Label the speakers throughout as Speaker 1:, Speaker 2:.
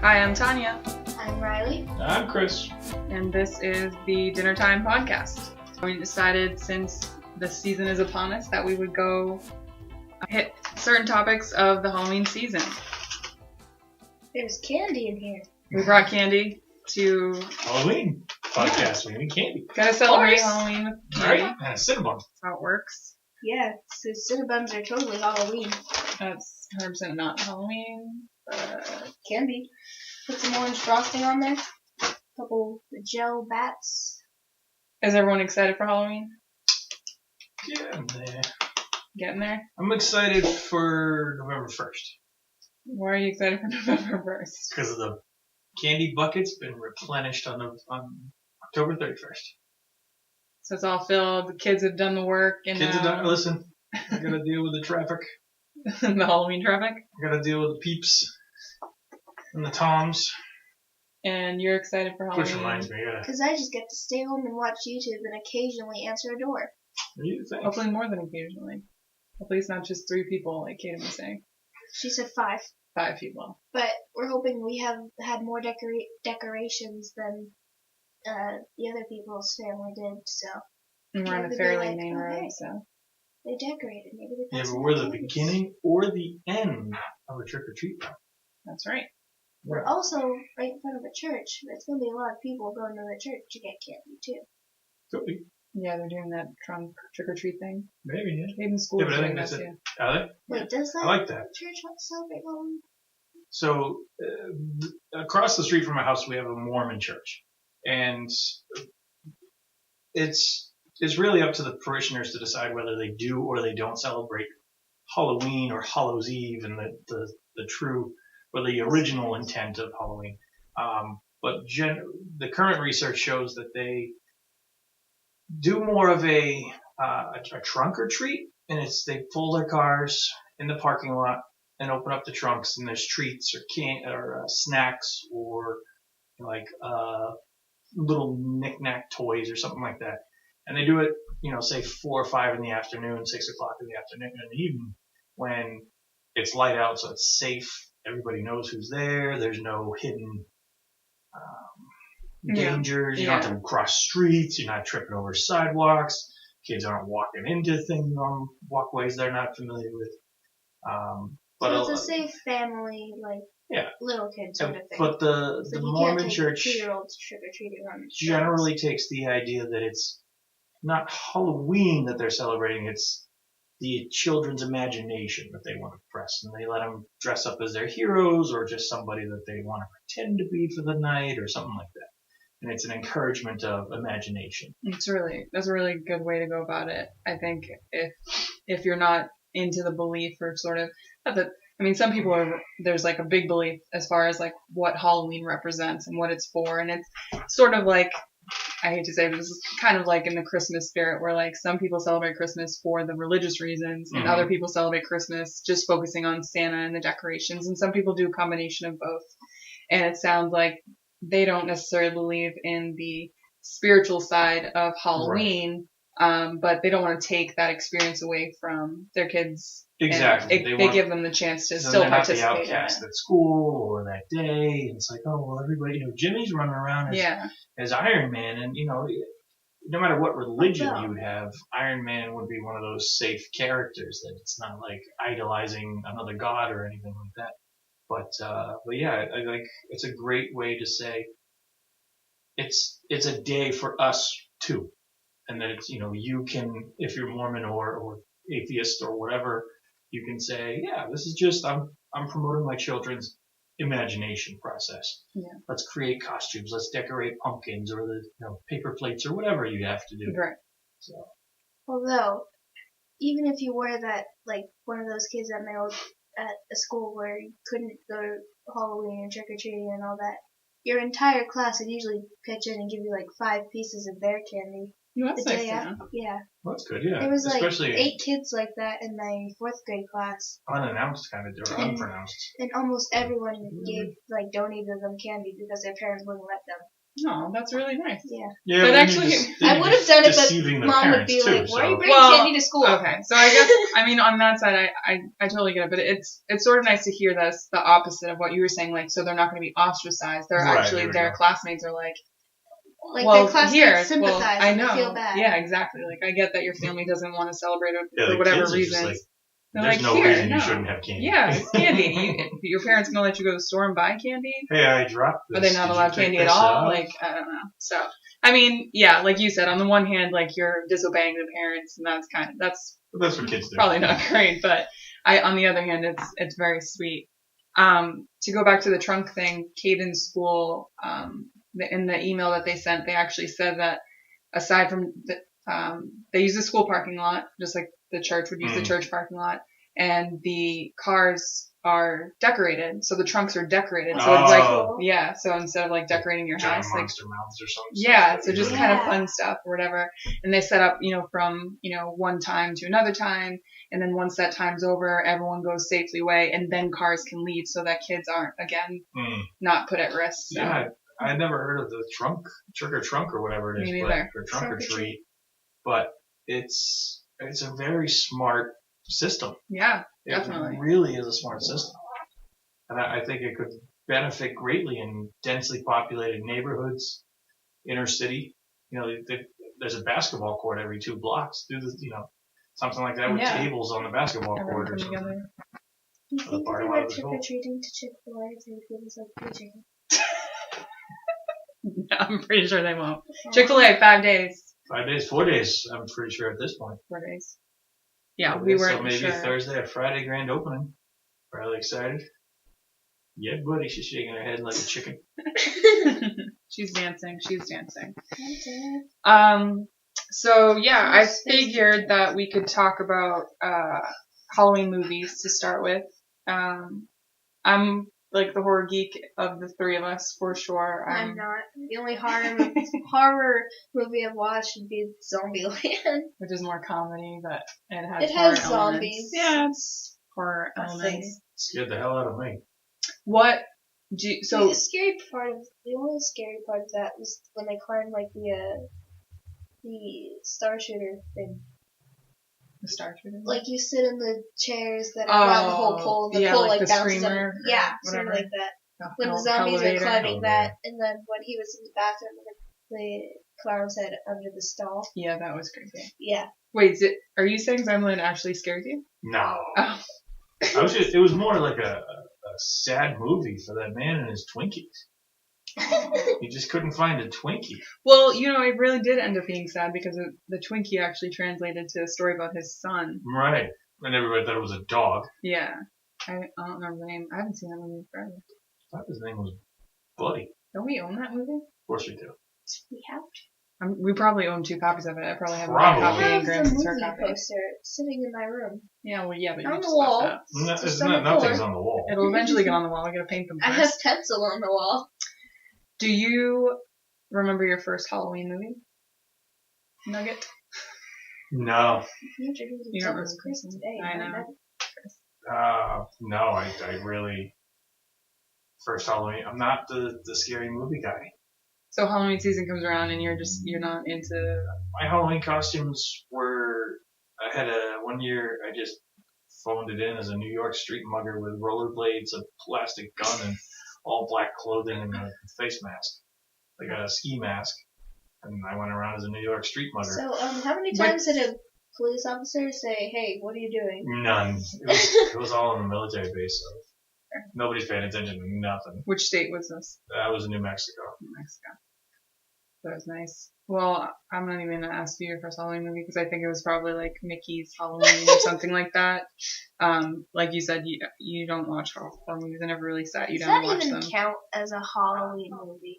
Speaker 1: Hi, I'm Tanya.
Speaker 2: I'm Riley.
Speaker 3: I'm Chris.
Speaker 1: And this is the Dinner Time Podcast. We decided since the season is upon us that we would go hit certain topics of the Halloween season.
Speaker 2: There's candy in here.
Speaker 1: We brought candy to
Speaker 3: Halloween podcast. We need candy.
Speaker 1: gotta celebrate Halloween with candy.
Speaker 3: Right? And a Cinnabon.
Speaker 1: That's how it works.
Speaker 2: Yeah, so Cinnabons are totally Halloween.
Speaker 1: That's 100% not Halloween.
Speaker 2: Candy. Put some orange frosting on there. Couple gel bats.
Speaker 1: Is everyone excited for Halloween?
Speaker 3: Yeah,
Speaker 1: Getting there?
Speaker 3: I'm excited for November 1st.
Speaker 1: Why are you excited for November 1st?
Speaker 3: Because the candy bucket's been replenished on October 31st.
Speaker 1: So it's all filled. The kids have done the work. And
Speaker 3: Kids have done. Listen, I gotta deal with the traffic.
Speaker 1: the Halloween traffic.
Speaker 3: I gotta deal with the peeps and the toms.
Speaker 1: And you're excited for Halloween.
Speaker 3: Which reminds me,
Speaker 2: Because I just get to stay home and watch YouTube and occasionally answer a door.
Speaker 3: what do you think?
Speaker 1: Hopefully more than occasionally. Hopefully it's not just 3 people like Kaden was saying.
Speaker 2: She said 5.
Speaker 1: 5 people.
Speaker 2: But we're hoping we have had more decorations than the other people's family did, so.
Speaker 1: And we're on a
Speaker 2: Maybe
Speaker 1: fairly
Speaker 2: like,
Speaker 1: main road,
Speaker 2: okay.
Speaker 1: so.
Speaker 2: They decorated. Maybe they
Speaker 3: Yeah,
Speaker 2: passed
Speaker 3: but
Speaker 2: some
Speaker 3: we're the
Speaker 2: candies.
Speaker 3: beginning or the end of a trick or treat.
Speaker 1: That's right.
Speaker 2: We're also right in front of a church. There's going to be a lot of people going to the church to get candy, too.
Speaker 3: Could be.
Speaker 1: Yeah, they're doing that trunk trick-or-treat thing.
Speaker 3: Maybe, yeah.
Speaker 1: Even school
Speaker 3: Yeah, but
Speaker 1: is
Speaker 3: I
Speaker 1: doing
Speaker 3: think
Speaker 1: that
Speaker 3: that's
Speaker 1: too.
Speaker 3: Are they?
Speaker 2: Wait, does that
Speaker 3: I like that.
Speaker 2: church celebrate Halloween?
Speaker 3: So, across the street from my house, we have a Mormon church. And it's really up to the parishioners to decide whether they do or they don't celebrate Halloween or Hallows Eve and the true or the original intent of Halloween. But the current research shows that they do more of a trunk or treat, and they pull their cars in the parking lot and open up the trunks, and there's treats or snacks or like little knick-knack toys or something like that. And they do it, say 4 or 5 in the afternoon, 6 o'clock in the afternoon, and even when it's light out, so it's safe. Everybody knows who's there. There's no hidden dangers. You don't have to cross streets. You're not tripping over sidewalks. Kids aren't walking into things on walkways they're not familiar with.
Speaker 2: So it's a safe family, little kid sort of thing.
Speaker 3: But the Mormon church
Speaker 2: 2-year-olds trick-or-treating on
Speaker 3: generally takes the idea that it's not Halloween that they're celebrating, it's the children's imagination that they want to press, and they let them dress up as their heroes or just somebody that they want to pretend to be for the night or something like that. And it's an encouragement of imagination.
Speaker 1: That's a really good way to go about it. I think if you're not into the belief or sort of, some people there's like a big belief as far as like what Halloween represents and what it's for, and it's sort of like, I hate to say it, but it's kind of like in the Christmas spirit where like some people celebrate Christmas for the religious reasons and other people celebrate Christmas just focusing on Santa and the decorations, and some people do a combination of both. And it sounds like they don't necessarily believe in the spiritual side of Halloween, but they don't want to take that experience away from their kids.
Speaker 3: Exactly.
Speaker 1: They give them the chance to still participate.
Speaker 3: Not the outcast at school or that day. And it's like, oh, well, everybody, Jimmy's running around as Iron Man. And, no matter what religion you would have, Iron Man would be one of those safe characters that it's not like idolizing another god or anything like that. But yeah, I like it's a great way to say it's a day for us too, and that it's you can, if you're Mormon or atheist or whatever, you can say, yeah, this is just I'm promoting my children's imagination process.
Speaker 1: Yeah.
Speaker 3: Let's create costumes. Let's decorate pumpkins or the paper plates or whatever you have to do.
Speaker 1: Right.
Speaker 3: So.
Speaker 2: Although, even if you were that like one of those kids at a school where you couldn't go to Halloween and trick-or-treating and all that, your entire class would usually pitch in and give you like 5 pieces of their candy.
Speaker 1: That's
Speaker 2: the
Speaker 1: nice,
Speaker 2: day after. Yeah.
Speaker 3: Well, that's good, yeah.
Speaker 2: There was
Speaker 3: especially
Speaker 2: 8 kids like that in my 4th grade class.
Speaker 3: Unannounced kind of, or unpronounced.
Speaker 2: And almost everyone donated them candy because their parents wouldn't let them.
Speaker 1: No, that's really nice.
Speaker 2: Yeah.
Speaker 3: Yeah,
Speaker 1: But
Speaker 3: then
Speaker 1: actually-
Speaker 3: you're
Speaker 2: I would have done it,
Speaker 3: deceiving
Speaker 2: but
Speaker 3: the
Speaker 2: Mom would
Speaker 3: parents
Speaker 2: be
Speaker 3: too,
Speaker 2: like, "Why are you
Speaker 3: so-
Speaker 2: bringing
Speaker 1: Well,
Speaker 2: candy to school?"
Speaker 1: Okay, so I guess I mean on that side I totally get it, but it's sort of nice to hear this the opposite of what you were saying, like so they're not going to be ostracized. They're
Speaker 3: Right,
Speaker 1: actually
Speaker 3: there we
Speaker 1: their
Speaker 3: go.
Speaker 1: classmates are like,
Speaker 2: Like
Speaker 1: well,
Speaker 2: their classmates
Speaker 1: here,
Speaker 2: sympathize
Speaker 1: well, I
Speaker 2: and
Speaker 1: know,
Speaker 2: they feel bad.
Speaker 1: yeah, exactly. Like I get that your family doesn't want to celebrate it
Speaker 3: Yeah,
Speaker 1: for
Speaker 3: the
Speaker 1: whatever
Speaker 3: kids are just
Speaker 1: reasons.
Speaker 3: like,
Speaker 1: They're
Speaker 3: there's
Speaker 1: like,
Speaker 3: no
Speaker 1: here,
Speaker 3: reason
Speaker 1: no.
Speaker 3: you shouldn't have candy.
Speaker 1: Yeah, it's candy. Your parents gonna let you go to the store and buy candy?
Speaker 3: Hey, I dropped this.
Speaker 1: Are they not
Speaker 3: Did you
Speaker 1: allowed
Speaker 3: pick
Speaker 1: candy at
Speaker 3: this
Speaker 1: all?
Speaker 3: up?
Speaker 1: Like, I don't know. So, I mean, yeah, like you said, on the one hand, like you're disobeying the parents, and that's
Speaker 3: But that's what kids do.
Speaker 1: probably not great. But on the other hand, it's very sweet. To go back to the trunk thing, Caden's school, in the email that they sent, they actually said that aside from they use the school parking lot, just like the church would use the church parking lot, and the cars are decorated, so the trunks are decorated. So it's like,
Speaker 3: Oh.
Speaker 1: yeah, so instead of like decorating your
Speaker 3: Giant
Speaker 1: house, like,
Speaker 3: monster mouths or something.
Speaker 1: yeah, so just kind of
Speaker 2: Yeah.
Speaker 1: fun stuff or whatever. And they set up, from, one time to another time. And then once that time's over, everyone goes safely away and then cars can leave so that kids aren't, again, not put at risk. So.
Speaker 3: Yeah, I had never heard of the trick or trunk or whatever it is,
Speaker 1: Me
Speaker 3: but,
Speaker 1: neither.
Speaker 3: or trunk or
Speaker 2: Trunk or
Speaker 3: treat. But it's a very smart system.
Speaker 1: Yeah,
Speaker 3: It
Speaker 1: definitely.
Speaker 3: really is a smart system. And I think it could benefit greatly in densely populated neighborhoods, inner city. There's a basketball court every 2 blocks. Do the, something like that with
Speaker 1: Yeah.
Speaker 3: tables on the basketball
Speaker 1: Everyone
Speaker 3: court or
Speaker 1: come
Speaker 3: something.
Speaker 1: together.
Speaker 2: Do you
Speaker 3: The
Speaker 2: think if
Speaker 3: party
Speaker 2: they
Speaker 3: lot
Speaker 2: went
Speaker 3: was
Speaker 2: trick
Speaker 3: cool.
Speaker 2: or treating to Chick-fil-A, they would give us like free chicken?
Speaker 1: I'm pretty sure they won't. Chick-fil-A, 5 days.
Speaker 3: 5 days, 4 days, I'm pretty sure at this point.
Speaker 1: 4 days. Yeah, we
Speaker 3: So
Speaker 1: weren't
Speaker 3: maybe
Speaker 1: sure.
Speaker 3: Thursday or Friday grand opening. Really excited. Yeah, buddy, she's shaking her head like a chicken.
Speaker 1: She's dancing.
Speaker 2: Okay.
Speaker 1: So yeah, I
Speaker 2: Yes,
Speaker 1: figured that we could talk about Halloween movies to start with. I'm like the horror geek of the 3 of us for sure.
Speaker 2: I'm not. The only horror movie I've watched would be Zombieland.
Speaker 1: Which is more comedy, but it has
Speaker 2: It
Speaker 1: horror
Speaker 2: has
Speaker 1: elements.
Speaker 2: zombies.
Speaker 1: Yeah, it's horror
Speaker 2: That's
Speaker 1: elements.
Speaker 3: Scared the hell out of me.
Speaker 1: What do you, so?
Speaker 2: the only scary part of that was when they climbed like the star shooter thing.
Speaker 1: The Star Trek.
Speaker 2: Like you sit in the chairs that are around the whole pole, and the
Speaker 1: yeah,
Speaker 2: pole
Speaker 1: like
Speaker 2: like
Speaker 1: the
Speaker 2: bounces up.
Speaker 1: screamer,
Speaker 2: Yeah,
Speaker 1: whatever.
Speaker 2: sort of like that. When the
Speaker 1: Hell-
Speaker 2: zombies are
Speaker 1: elevator.
Speaker 2: climbing
Speaker 3: Oh,
Speaker 2: that, and then when he was in the bathroom, the clown's head under the stall.
Speaker 1: Yeah, that was creepy.
Speaker 2: Yeah.
Speaker 1: Wait, are you saying Zombieland actually scared you?
Speaker 3: No.
Speaker 1: Oh.
Speaker 3: It was more like a sad movie for that man and his Twinkies. He just couldn't find a Twinkie.
Speaker 1: Well, it really did end up being sad because the Twinkie actually translated to a story about his son.
Speaker 3: Right. And everybody thought it was a dog.
Speaker 1: Yeah. I don't remember the name. I haven't seen that movie forever.
Speaker 3: I thought his name was Buddy.
Speaker 1: Don't we own that movie?
Speaker 3: Of course we do.
Speaker 2: We have
Speaker 1: We probably own 2 copies of it. I probably have
Speaker 3: Probably.
Speaker 1: one
Speaker 2: I
Speaker 1: copy
Speaker 2: have
Speaker 1: and
Speaker 2: the
Speaker 1: Gramps' her
Speaker 2: movie
Speaker 1: copy.
Speaker 2: poster sitting in my room.
Speaker 1: Yeah, well, yeah, but
Speaker 2: On
Speaker 1: you
Speaker 2: the
Speaker 1: just
Speaker 2: wall.
Speaker 1: left that.
Speaker 3: No,
Speaker 2: Just
Speaker 3: it's
Speaker 2: on
Speaker 3: not,
Speaker 2: the floor.
Speaker 3: nothing's on the wall.
Speaker 1: It'll eventually get on the wall. I gotta paint them
Speaker 2: I
Speaker 1: first.
Speaker 2: have pencil on the wall.
Speaker 1: Do you remember your first Halloween movie? Nugget?
Speaker 3: No.
Speaker 2: You introduced
Speaker 1: You
Speaker 2: yourself
Speaker 1: don't
Speaker 2: as Chris
Speaker 1: remember.
Speaker 2: today.
Speaker 1: I know.
Speaker 3: No, I really, first Halloween, I'm not the scary movie guy.
Speaker 1: So Halloween season comes around and you're not into.
Speaker 3: My Halloween costumes were, one year I just phoned it in as a New York street mugger with rollerblades, a plastic gun, and all black clothing and a face mask. Like a ski mask. And I went around as a New York street mugger.
Speaker 2: So, how many times did a police officer say, "Hey, what are you doing"?
Speaker 3: None. It was all on the military base, so nobody's paying attention to nothing.
Speaker 1: Which state was this?
Speaker 3: That was in New Mexico.
Speaker 1: New Mexico. That was nice. Well, I'm not even gonna ask you your first Halloween movie because I think it was probably like Mickey's Halloween or something like that. Like you said, you don't watch horror movies. I never really sat you
Speaker 2: Does
Speaker 1: down
Speaker 2: that
Speaker 1: to watch
Speaker 2: even
Speaker 1: them.
Speaker 2: count as a Halloween movie?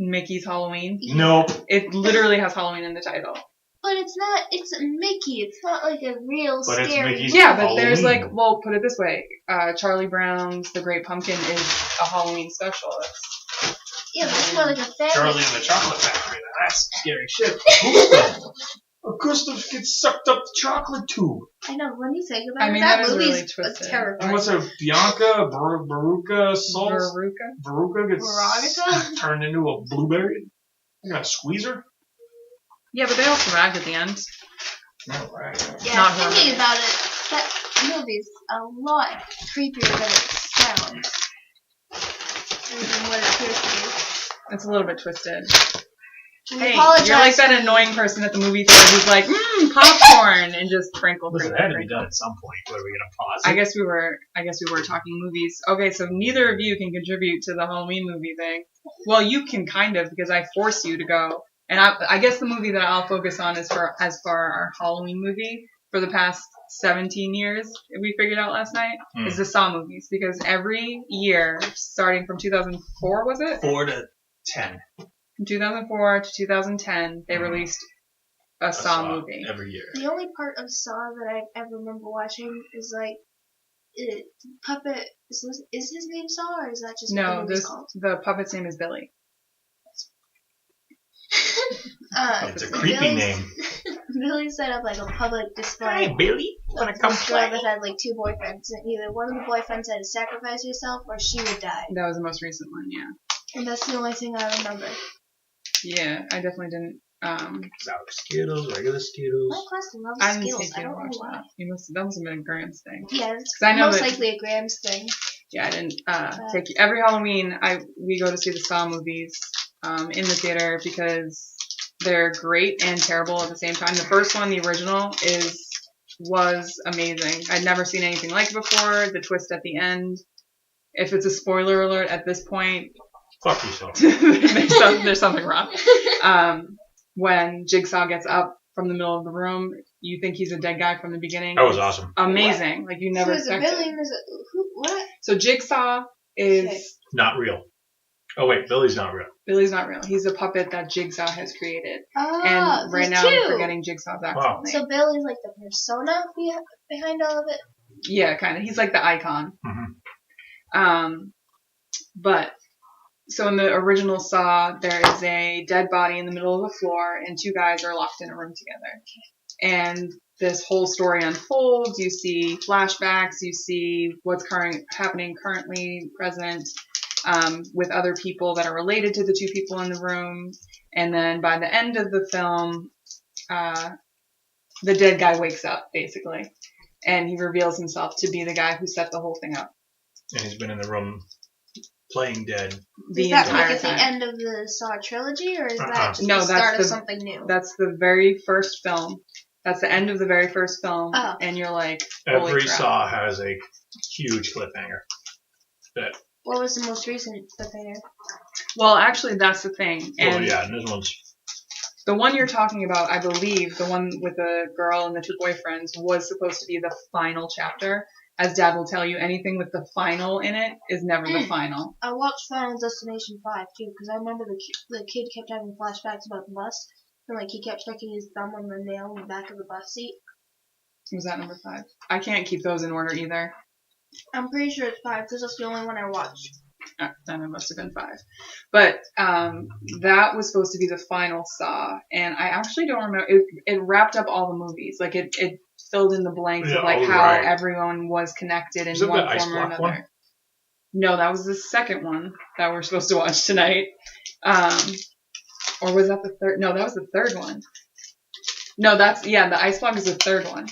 Speaker 1: Mickey's Halloween.
Speaker 3: Nope.
Speaker 1: It literally has Halloween in the title.
Speaker 2: But it's not. It's Mickey. It's not like a real
Speaker 3: But it's
Speaker 2: scary.
Speaker 3: Mickey's
Speaker 1: Yeah, but there's
Speaker 3: Halloween.
Speaker 1: like, well, put it this way, Charlie Brown's The Great Pumpkin is a Halloween special.
Speaker 2: Yeah, but it's more like a family.
Speaker 3: Charlie and the Chocolate Factory. That's scary shit. Gustav gets sucked up the chocolate tube.
Speaker 2: I know, when you think about
Speaker 1: I mean,
Speaker 2: it, that
Speaker 1: that is
Speaker 2: movie's
Speaker 1: really twisted.
Speaker 2: terrifying.
Speaker 3: And what's her Bianca Veruca Sauce? Veruca gets
Speaker 2: Veronica?
Speaker 3: turned into a blueberry. You gotta squeeze her.
Speaker 1: Yeah, but they all survived at the end.
Speaker 3: No, right.
Speaker 2: Yeah,
Speaker 1: Not her.
Speaker 2: thinking about it, that movie's a lot creepier than it sounds. Than what it appears to be.
Speaker 1: It's a little bit twisted.
Speaker 2: And
Speaker 1: Hey,
Speaker 2: apologize
Speaker 1: you're like that
Speaker 2: for-
Speaker 1: annoying person at the movie theater who's like, popcorn, and just sprinkle.
Speaker 3: Listen, that had to be done at some point. What are we gonna pause?
Speaker 1: I guess we were talking movies. Okay, so neither of you can contribute to the Halloween movie thing. Well, you can kind of, because I force you to go. And I guess the movie that I'll focus on is for our Halloween movie for the past 17 years, we figured out last night, is the Saw movies. Because every year, starting from 2004, was it?
Speaker 3: 4 to 10.
Speaker 1: From 2004 to 2010, they released a Saw movie.
Speaker 3: Every year.
Speaker 2: The only part of Saw that I ever remember watching is like Puppet. Is his name Saw, or is that just what the
Speaker 1: No,
Speaker 2: movie's called?
Speaker 1: the puppet's name is Billy.
Speaker 3: It's a creepy name.
Speaker 2: Billy set up like a public display.
Speaker 3: Hey, Billy, wanna come
Speaker 2: This girl
Speaker 3: play?
Speaker 2: that had like 2 boyfriends, and either one of the boyfriends had to sacrifice herself or she would die.
Speaker 1: That was the most recent one, yeah.
Speaker 2: And that's the only thing I remember.
Speaker 1: Yeah, I definitely didn't.
Speaker 3: Sour Skittles, regular Skittles.
Speaker 2: My class loves
Speaker 1: I didn't
Speaker 2: Skittles.
Speaker 1: take
Speaker 2: I
Speaker 1: you to
Speaker 2: don't know
Speaker 1: watch
Speaker 2: why.
Speaker 1: that. That must have been a Graham's thing.
Speaker 2: Yeah, it's
Speaker 1: 'Cause I know
Speaker 2: most
Speaker 1: that-
Speaker 2: likely a Graham's thing.
Speaker 1: Yeah, I didn't take you. Every Halloween, we go to see the Saw movies in the theater because they're great and terrible at the same time. The first one, the original, was amazing. I'd never seen anything like it before. The twist at the end. If it's a spoiler alert at this point,
Speaker 3: Fuck yourself.
Speaker 1: there's something wrong. When Jigsaw gets up from the middle of the room, you think he's a dead guy from the beginning.
Speaker 3: That was awesome.
Speaker 1: Amazing. Like you never
Speaker 2: So there's a
Speaker 1: expected.
Speaker 2: Billy and there's a what?
Speaker 1: So Jigsaw is
Speaker 3: Not real. Oh wait, Billy's not real.
Speaker 1: Billy's not real. He's a puppet that Jigsaw has created.
Speaker 2: Oh,
Speaker 1: And right
Speaker 2: there's
Speaker 1: now
Speaker 2: 2.
Speaker 1: I'm forgetting Jigsaw's actual
Speaker 3: Wow.
Speaker 1: name.
Speaker 2: So Billy's like the persona behind all of it.
Speaker 1: Yeah, kind of. He's like the icon.
Speaker 3: Mm-hmm.
Speaker 1: But so in the original Saw, there is a dead body in the middle of the floor, and 2 guys are locked in a room together. And this whole story unfolds. You see flashbacks. You see what's happening currently, present, with other people that are related to the 2 people in the room. And then by the end of the film, the dead guy wakes up, basically. And he reveals himself to be the guy who set the whole thing up.
Speaker 3: And he's been in the room playing dead.
Speaker 1: The
Speaker 2: Is that
Speaker 1: entire
Speaker 2: like at
Speaker 1: time.
Speaker 2: the end of the Saw trilogy, or is
Speaker 3: Uh-uh.
Speaker 2: that just
Speaker 1: No,
Speaker 2: the
Speaker 1: that's
Speaker 2: start
Speaker 1: the-
Speaker 2: of something new?
Speaker 1: That's the very first film. That's the end of the very first film.
Speaker 2: Oh.
Speaker 1: And you're like, holy
Speaker 3: Every
Speaker 1: crap.
Speaker 3: Saw has a huge cliffhanger. That
Speaker 2: What was the most recent cliffhanger?
Speaker 1: Well, actually, that's the thing. And
Speaker 3: and this one's
Speaker 1: the one you're talking about, I believe, the one with the girl and the 2 boyfriends, was supposed to be the final chapter. As Dad will tell you, anything with the final in it is never the final.
Speaker 2: I watched Final Destination 5 too, because I remember the kid kept having flashbacks about the bus, and like he kept sticking his thumb on the nail in the back of the bus seat.
Speaker 1: Was that number 5? I can't keep those in order either.
Speaker 2: I'm pretty sure it's 5 because that's the only one I watched.
Speaker 1: Then it must have been 5. But that was supposed to be the final Saw, and I actually don't remember. It wrapped up all the movies. Like it filled in the blanks of like how
Speaker 3: right.
Speaker 1: everyone was connected in
Speaker 3: Is it
Speaker 1: one
Speaker 3: the Ice
Speaker 1: form or
Speaker 3: Block
Speaker 1: another.
Speaker 3: one?
Speaker 1: No, that was the second one that we're supposed to watch tonight. Or was that the third? No, that was the third one. No, the Ice Block is the third one.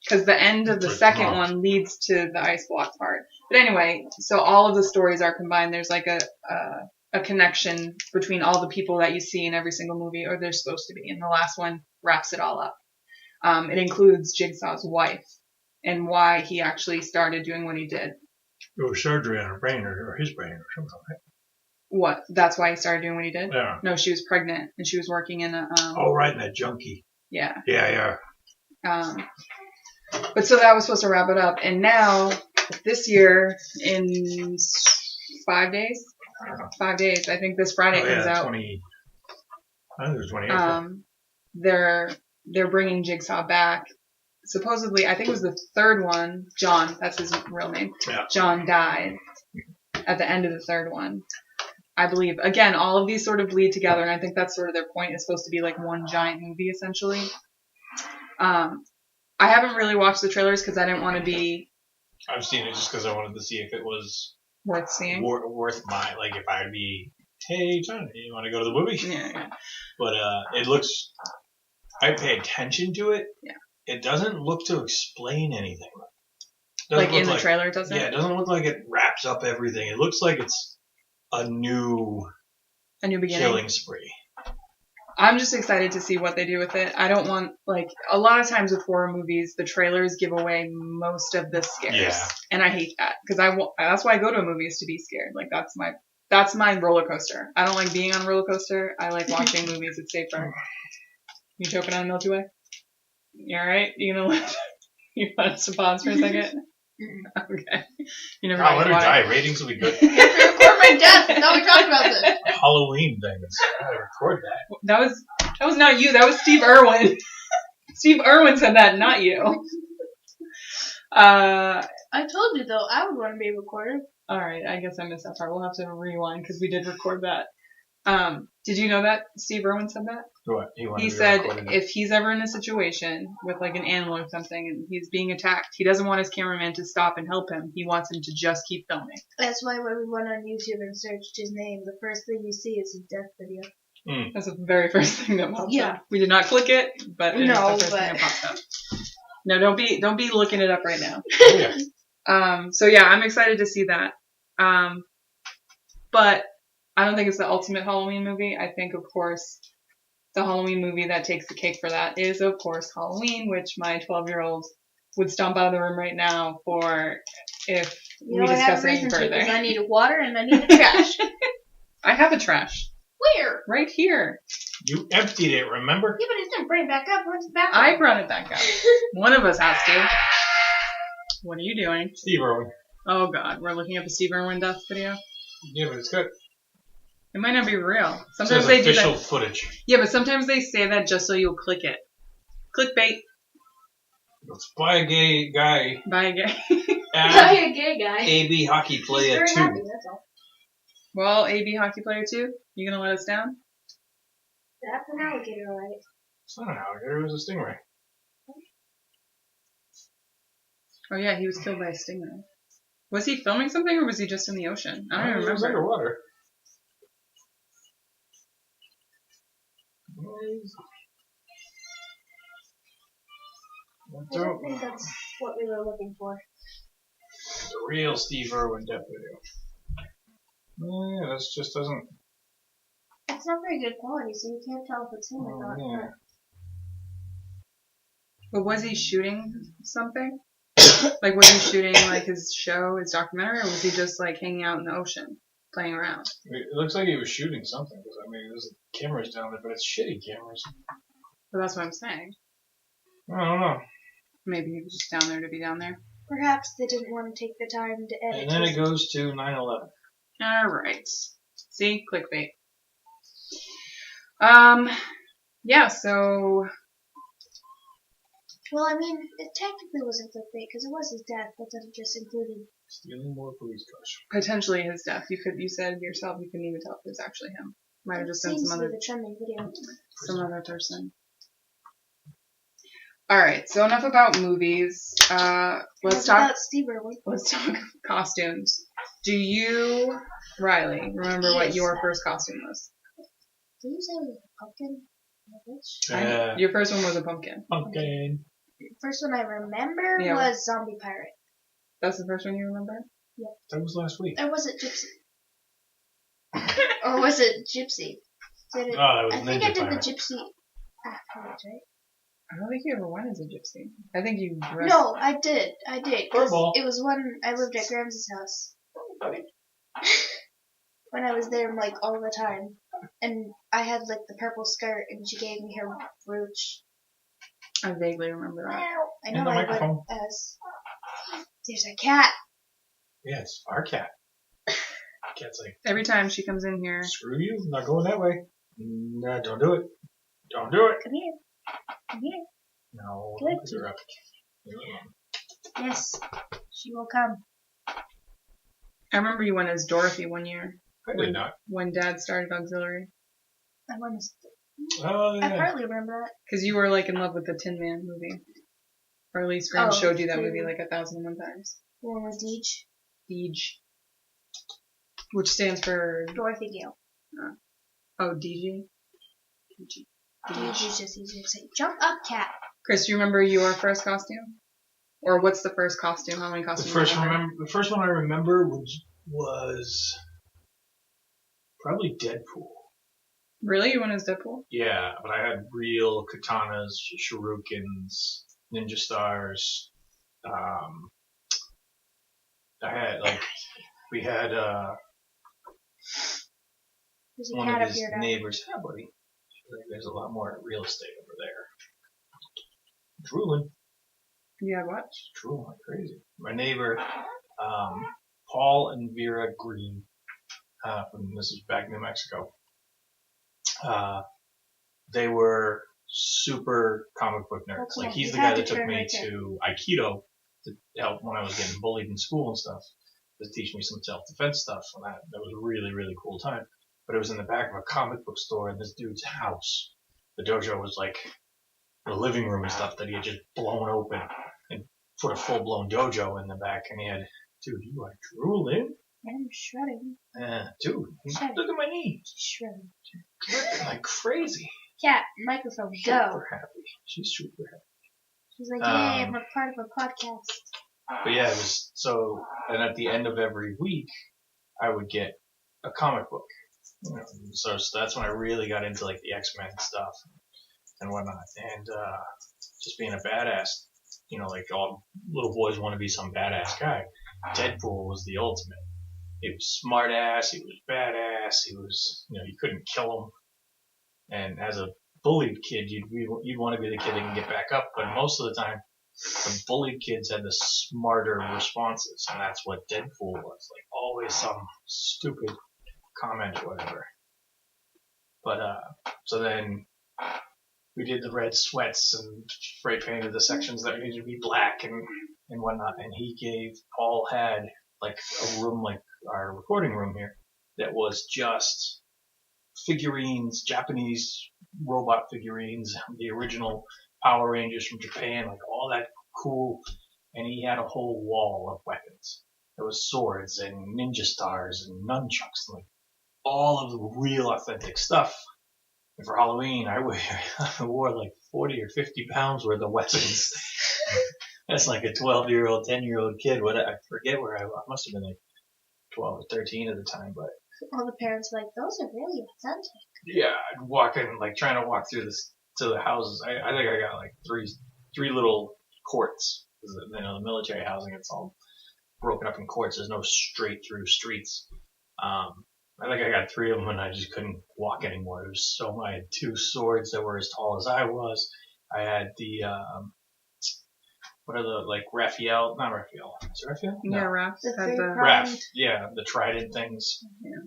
Speaker 1: Because the end of the second one leads to the ice block part. But anyway, so all of the stories are combined. There's like a connection between all the people that you see in every single movie, or they're supposed to be. And the last one wraps it all up. It includes Jigsaw's wife and why he actually started doing what he did.
Speaker 3: It was surgery on her brain or his brain or something. Right?
Speaker 1: What? That's why he started doing what he did?
Speaker 3: Yeah.
Speaker 1: No, she was pregnant and she was working in a.
Speaker 3: Oh, right, in that junkie.
Speaker 1: Yeah.
Speaker 3: Yeah.
Speaker 1: But so that was supposed to wrap it up. And now, this year, in 5 days? 5 days. I think this Friday comes out.
Speaker 3: I think it was 28th.
Speaker 1: They're bringing Jigsaw back. Supposedly, I think it was the third one. John, that's his real name.
Speaker 3: Yeah.
Speaker 1: John died at the end of the third one. I believe. Again, all of these sort of bleed together, and I think that's sort of their point. It's supposed to be like one giant movie, essentially. I haven't really watched the trailers because I didn't want to be
Speaker 3: I've seen it just because I wanted to see if it was
Speaker 1: worth seeing.
Speaker 3: worth my, like, if I'd be, hey, John, you want to go to the movie?
Speaker 1: Yeah.
Speaker 3: But it looks, I pay attention to it.
Speaker 1: Yeah.
Speaker 3: It doesn't look to explain anything.
Speaker 1: Like in the trailer, doesn't it?
Speaker 3: Yeah, it doesn't look like it wraps up everything. It looks like it's a new
Speaker 1: beginning.
Speaker 3: killing spree.
Speaker 1: I'm just excited to see what they do with it. I don't want, like, a lot of times with horror movies, the trailers give away most of the scares.
Speaker 3: Yeah.
Speaker 1: And I hate that. Because that's why I go to a movie, is to be scared. Like, that's my roller coaster. I don't like being on a roller coaster. I like watching movies. It's safer. You choking on a Milky Way? You alright? You want us to pause for a second? Okay. You never
Speaker 3: let her die. Ratings will be good.
Speaker 2: You have to record my death. Now we talk about this.
Speaker 3: Halloween things. I gotta record that.
Speaker 1: That was not you. That was Steve Irwin. Steve Irwin said that, not you.
Speaker 2: I told you though, I would want to be recorded.
Speaker 1: Alright, I guess I missed that part. We'll have to rewind because we did record that. Did you know that Steve Irwin said that?
Speaker 3: What?
Speaker 1: He said if he's ever in a situation with like an animal or something and he's being attacked, he doesn't want his cameraman to stop and help him. He wants him to just keep filming.
Speaker 2: That's why when we went on YouTube and searched his name, the first thing you see is his death video.
Speaker 1: That's the very first thing that pops
Speaker 2: Yeah.
Speaker 1: up. We did not click it, but it is the first thing
Speaker 2: but
Speaker 1: that pops up. No, don't be looking it up right now.
Speaker 3: Yeah.
Speaker 1: So yeah, I'm excited to see that. But I don't think it's the ultimate Halloween movie. I think, of course, the Halloween movie that takes the cake for that is, of course, Halloween, which my 12-year-old would stomp out of the room right now for if we discuss it any further.
Speaker 2: I need water and I need the trash.
Speaker 1: I have a trash.
Speaker 2: Where?
Speaker 1: Right here.
Speaker 3: You emptied it, remember?
Speaker 2: Yeah, but it's gonna bring it back up. Where's the back?
Speaker 1: I brought it back up. One of us has to. What are you doing?
Speaker 3: Steve Irwin.
Speaker 1: Oh God, we're looking at the Steve Irwin death video.
Speaker 3: Yeah, but it's good.
Speaker 1: It might not be real.
Speaker 3: It
Speaker 1: Sometimes
Speaker 3: says
Speaker 1: they do
Speaker 3: official
Speaker 1: that.
Speaker 3: footage.
Speaker 1: Yeah, but sometimes they say that just so you'll click it. Clickbait.
Speaker 3: It's by a gay guy.
Speaker 1: By a gay.
Speaker 2: By a gay guy.
Speaker 3: AB Hockey
Speaker 2: He's
Speaker 3: Player
Speaker 2: very
Speaker 3: 2.
Speaker 2: happy, that's all.
Speaker 1: Well, AB Hockey Player 2, you gonna let us down?
Speaker 2: That's an alligator, right?
Speaker 3: It's not an alligator, it was a stingray.
Speaker 1: Oh yeah, he was killed by a stingray. Was he filming something or was he just in the ocean? I don't even
Speaker 3: It was
Speaker 1: remember.
Speaker 3: underwater.
Speaker 2: I don't think that's what we were looking for.
Speaker 3: The real Steve Irwin death video. Yeah, this just doesn't.
Speaker 2: It's not very good quality, so you can't tell if it's him or not.
Speaker 3: Yeah.
Speaker 1: But was he shooting something? Like, was he shooting like his show, his documentary, or was he just like hanging out in the ocean, playing around?
Speaker 3: It looks like he was shooting something, because I mean, there's cameras down there, but it's shitty cameras.
Speaker 1: But that's what I'm saying.
Speaker 3: I don't know.
Speaker 1: Maybe he was just down there to be down there.
Speaker 2: Perhaps they didn't want to take the time to edit.
Speaker 3: And then it goes to 9/11.
Speaker 1: Alright. See? Clickbait. Yeah, so...
Speaker 2: Well, I mean, it technically wasn't clickbait because it was his death, but then it just included.
Speaker 3: Stealing more police cars.
Speaker 1: Potentially his death. You said yourself you couldn't even tell if it was actually him. Might have just been
Speaker 2: Seems
Speaker 1: some
Speaker 2: to
Speaker 1: other
Speaker 2: be the trending video.
Speaker 1: person. Alright, so enough about movies. Let's talk
Speaker 2: about Steve Irwin.
Speaker 1: Let's talk costumes. Do you, Riley, remember what your first costume was?
Speaker 2: Did you say it was a pumpkin? A witch?
Speaker 1: Your first one was a pumpkin.
Speaker 3: Pumpkin.
Speaker 2: First one I remember was Zombie Pirate.
Speaker 1: That's the first one you remember?
Speaker 2: Yep.
Speaker 3: That was last week.
Speaker 2: Or was it Gypsy? Or was it Gypsy? Did it?
Speaker 3: That was
Speaker 2: I think
Speaker 3: Ninja
Speaker 2: I did
Speaker 3: Pirate.
Speaker 2: the Gypsy afterwards, right?
Speaker 1: I don't think you ever went as a gypsy. I think you dressed...
Speaker 2: No, I did. 'Cause
Speaker 3: Furball.
Speaker 2: it was when I lived at Grams's house. When I was there, like, all the time. And I had, like, the purple skirt, and she gave me her brooch.
Speaker 1: I vaguely remember that.
Speaker 2: I know
Speaker 3: And the
Speaker 2: I
Speaker 3: microphone.
Speaker 2: went as... There's a cat.
Speaker 3: Yes, our cat. Cat's like,
Speaker 1: Every time she comes in here...
Speaker 3: screw you, I'm not going that way. No, don't do it. Don't do it.
Speaker 2: Come here. Come here.
Speaker 3: No,
Speaker 2: Good.
Speaker 3: don't pick her up.
Speaker 2: Yes, she will come.
Speaker 1: I remember you went as Dorothy one year.
Speaker 3: I did not.
Speaker 1: When Dad started Auxiliary.
Speaker 2: I went as
Speaker 3: Oh,
Speaker 2: I
Speaker 3: yeah.
Speaker 2: partly remember that.
Speaker 1: Because you were like in love with the Tin Man movie. Or at least Graham
Speaker 2: Oh,
Speaker 1: showed you that
Speaker 2: Tin
Speaker 1: movie
Speaker 2: Man.
Speaker 1: like 1,001 times.
Speaker 2: The one with Deej.
Speaker 1: Deej. Which stands for...
Speaker 2: Dorothy Gale.
Speaker 1: Oh, DG?
Speaker 2: Deej is just easier to say. Jump up, cat.
Speaker 1: Chris, do you remember your first costume? Or what's the first costume? How many
Speaker 3: The
Speaker 1: costumes
Speaker 3: first
Speaker 1: do you remember?
Speaker 3: the first one I remember was probably Deadpool.
Speaker 1: Really? You went as Deadpool?
Speaker 3: Yeah, but I had real katanas, shurikens, ninja stars. I had we had
Speaker 2: There's a
Speaker 3: one
Speaker 2: cat
Speaker 3: of
Speaker 2: up
Speaker 3: his
Speaker 2: here now.
Speaker 3: neighbors. Yeah, buddy. There's a lot more real estate over there. Drooling.
Speaker 1: You had what?
Speaker 3: Drooling like crazy. My neighbor, Paul and Vera Green, this is back in New Mexico. They were super comic book nerds.
Speaker 2: Oh,
Speaker 3: like he's
Speaker 2: you
Speaker 3: the
Speaker 2: have
Speaker 3: guy
Speaker 2: to
Speaker 3: that took
Speaker 2: turn
Speaker 3: me
Speaker 2: right there.
Speaker 3: to Aikido to help when I was getting bullied in school and stuff. To teach me some self-defense stuff, and that was a really, really cool time. But it was in the back of a comic book store in this dude's house. The dojo was like the living room and stuff that he had just blown open and put a full-blown dojo in the back. And he had, dude, you are drooling.
Speaker 2: I'm shredding.
Speaker 3: Dude,
Speaker 2: Shut
Speaker 3: look at my knee.
Speaker 2: She's shredding.
Speaker 3: Dripping like crazy.
Speaker 2: Cat, microphone, go.
Speaker 3: Super happy. She's super happy.
Speaker 2: She's like, yay, I'm a part of a podcast.
Speaker 3: But yeah, it was so, and at the end of every week, I would get a comic book. You know, so that's when I really got into like the X-Men stuff and whatnot. And, just being a badass, you know, like all little boys want to be some badass guy. Deadpool was the ultimate. He was smart ass, he was badass, he was, you know, you couldn't kill him. And as a bullied kid, you'd want to be the kid that can get back up, but most of the time, the bullied kids had the smarter responses, and that's what Deadpool was. Like, always some stupid comment or whatever. But, so then we did the red sweats and spray painted the sections that needed to be black and whatnot, and Paul had, like, a room like our recording room here that was just figurines, Japanese robot figurines, the original Power Rangers from Japan, like all that cool. And he had a whole wall of weapons. There was swords and ninja stars and nunchucks, and like all of the real authentic stuff. And for Halloween, I wore like 40 or 50 pounds worth of weapons. That's like a 12-year-old, 10-year-old kid. I forget where I must have been like 12 or 13 at the time, but
Speaker 2: All the parents were like, those are really authentic.
Speaker 3: yeah, I'd walk in, like trying to walk through to the houses. I think I got like three little courts. You know, the military housing, it's all broken up in courts. There's no straight through streets. I think I got 3 of them and I just couldn't walk anymore. It was so, I had 2 swords that were as tall as I was. I had the, what are the, like, Raphael? Not Raphael. Is it Raphael? No.
Speaker 1: Yeah, Raph
Speaker 2: The
Speaker 1: had the...
Speaker 3: Raph, yeah, the trident things.
Speaker 1: Yeah.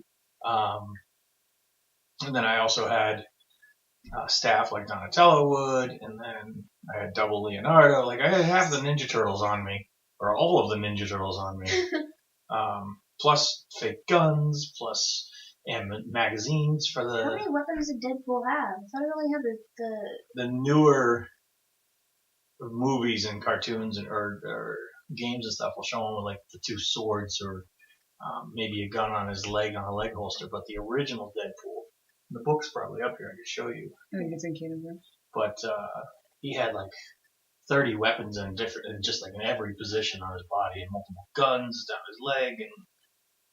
Speaker 3: And then I also had staff like Donatello would, and then I had double Leonardo. Like I had half the Ninja Turtles on me, or all of the Ninja Turtles on me, plus fake guns, plus magazines for
Speaker 2: How many weapons did Deadpool have? I thought he only had
Speaker 3: the newer movies and cartoons or games and stuff will show him with like the 2 swords or maybe a gun on his leg on a leg holster. But the original Deadpool, the book's probably up here. I can show you.
Speaker 1: I think it's in Canada.
Speaker 3: But he had like 30 weapons and just like in every position on his body, and multiple guns down his leg and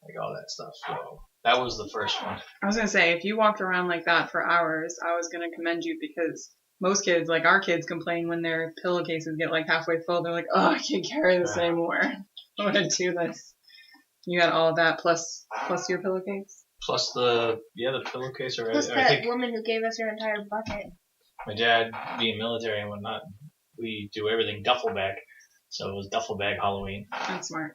Speaker 3: like all that stuff. So that was the first one.
Speaker 1: I was gonna say, if you walked around like that for hours, I was gonna commend you, because most kids, like our kids, complain when their pillowcases get like halfway full. They're like, oh, I can't carry this anymore. I want to do this. You got all of that plus your pillowcase?
Speaker 3: Plus the pillowcase. Or
Speaker 2: plus
Speaker 3: I
Speaker 2: that
Speaker 3: think
Speaker 2: woman who gave us her entire bucket.
Speaker 3: my dad, being military and whatnot, we do everything duffel bag. So it was duffel bag Halloween.
Speaker 1: That's smart.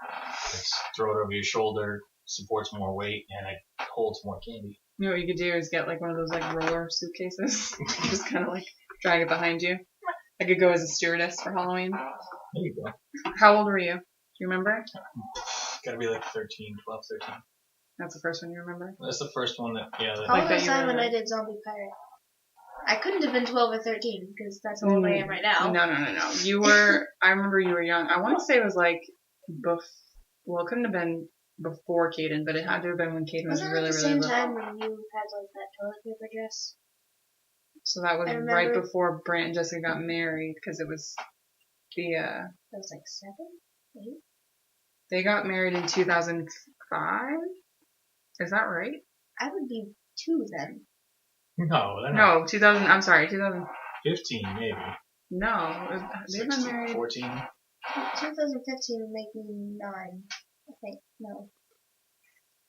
Speaker 3: It's throw it over your shoulder, supports more weight, and it holds more candy.
Speaker 1: You know what you could do is get like one of those like roller suitcases. Just kind of like drag it behind you. I could go as a stewardess for Halloween.
Speaker 3: There you go.
Speaker 1: How old were you? Do you remember?
Speaker 3: Gotta be like 12, 13.
Speaker 1: That's the first one you remember?
Speaker 3: That's the first one that,
Speaker 2: How
Speaker 1: Like
Speaker 2: old
Speaker 1: that
Speaker 2: was
Speaker 1: you
Speaker 2: I
Speaker 1: were
Speaker 2: when
Speaker 1: the-
Speaker 2: I did Zombie Pirate? I couldn't have been 12 or 13 because that's how old I am right now.
Speaker 1: No. You were. I remember you were young. I want to say it was like well, it couldn't have been before Caden, but it had to have been when Caden was
Speaker 2: Wasn't
Speaker 1: really,
Speaker 2: it the
Speaker 1: really
Speaker 2: same
Speaker 1: little.
Speaker 2: time when you had like that toilet paper dress?
Speaker 1: So that was
Speaker 2: I
Speaker 1: right
Speaker 2: remember-
Speaker 1: before Brant and Jessica got married because it was the
Speaker 2: That was like 7, 8.
Speaker 1: they got married in 2005. Is that right?
Speaker 2: I would be 2 then.
Speaker 3: No, they're not.
Speaker 1: No, 2000. I'm sorry, 2000.
Speaker 3: 15 maybe.
Speaker 1: No, they've been
Speaker 3: 16,
Speaker 1: married.
Speaker 3: 14.
Speaker 2: 2015 would make me 9. I think. No.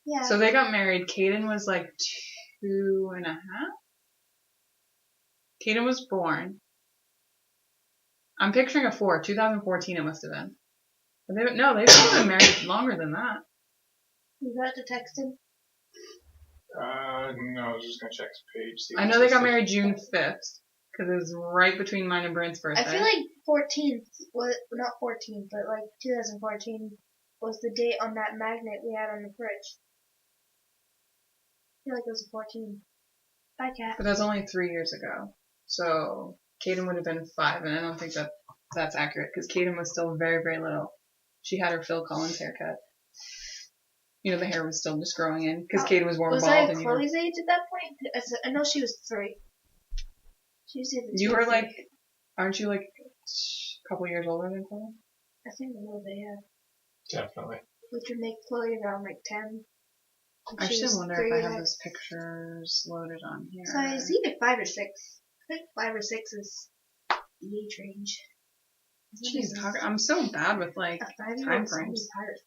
Speaker 2: Yeah.
Speaker 1: So they got married. Caden was like 2.5. Caden was born. I'm picturing a 4. 2014 it must have been. But they've been married longer than that.
Speaker 2: You got to text him?
Speaker 3: No, I was just gonna check his page. See if
Speaker 1: I
Speaker 3: it
Speaker 1: know they
Speaker 3: says
Speaker 1: got married June 5th because it was right between mine and Brant's birthday.
Speaker 2: I feel like 14th was not 14th, but like 2014 was the date on that magnet we had on the fridge. I feel like it was 14. Bye, cat.
Speaker 1: But that's only 3 years ago. So Caden would have been 5, and I don't think that's accurate because Caden was still very, very little. She had her Phil Collins haircut. You know, the hair was still just growing in because Caden was more
Speaker 2: Was
Speaker 1: bald.
Speaker 2: I
Speaker 1: And
Speaker 2: Chloe's age at that point? I know she was 3. She was either 2
Speaker 1: you
Speaker 2: or
Speaker 1: were
Speaker 2: 3.
Speaker 1: like, aren't you like a couple years older than Chloe?
Speaker 2: I think a little bit, yeah.
Speaker 3: Definitely.
Speaker 2: Which would make Chloe around like 10.
Speaker 1: I
Speaker 2: She
Speaker 1: still
Speaker 2: was
Speaker 1: wonder
Speaker 2: 3
Speaker 1: if I
Speaker 2: or
Speaker 1: have
Speaker 2: like-
Speaker 1: those pictures loaded on here.
Speaker 2: So it's either 5 or 6. I think 5 or 6 is the age range.
Speaker 1: Jeez, I'm so bad with like
Speaker 2: A 5-year-old
Speaker 1: time
Speaker 2: is gonna be
Speaker 1: frames.
Speaker 2: hard.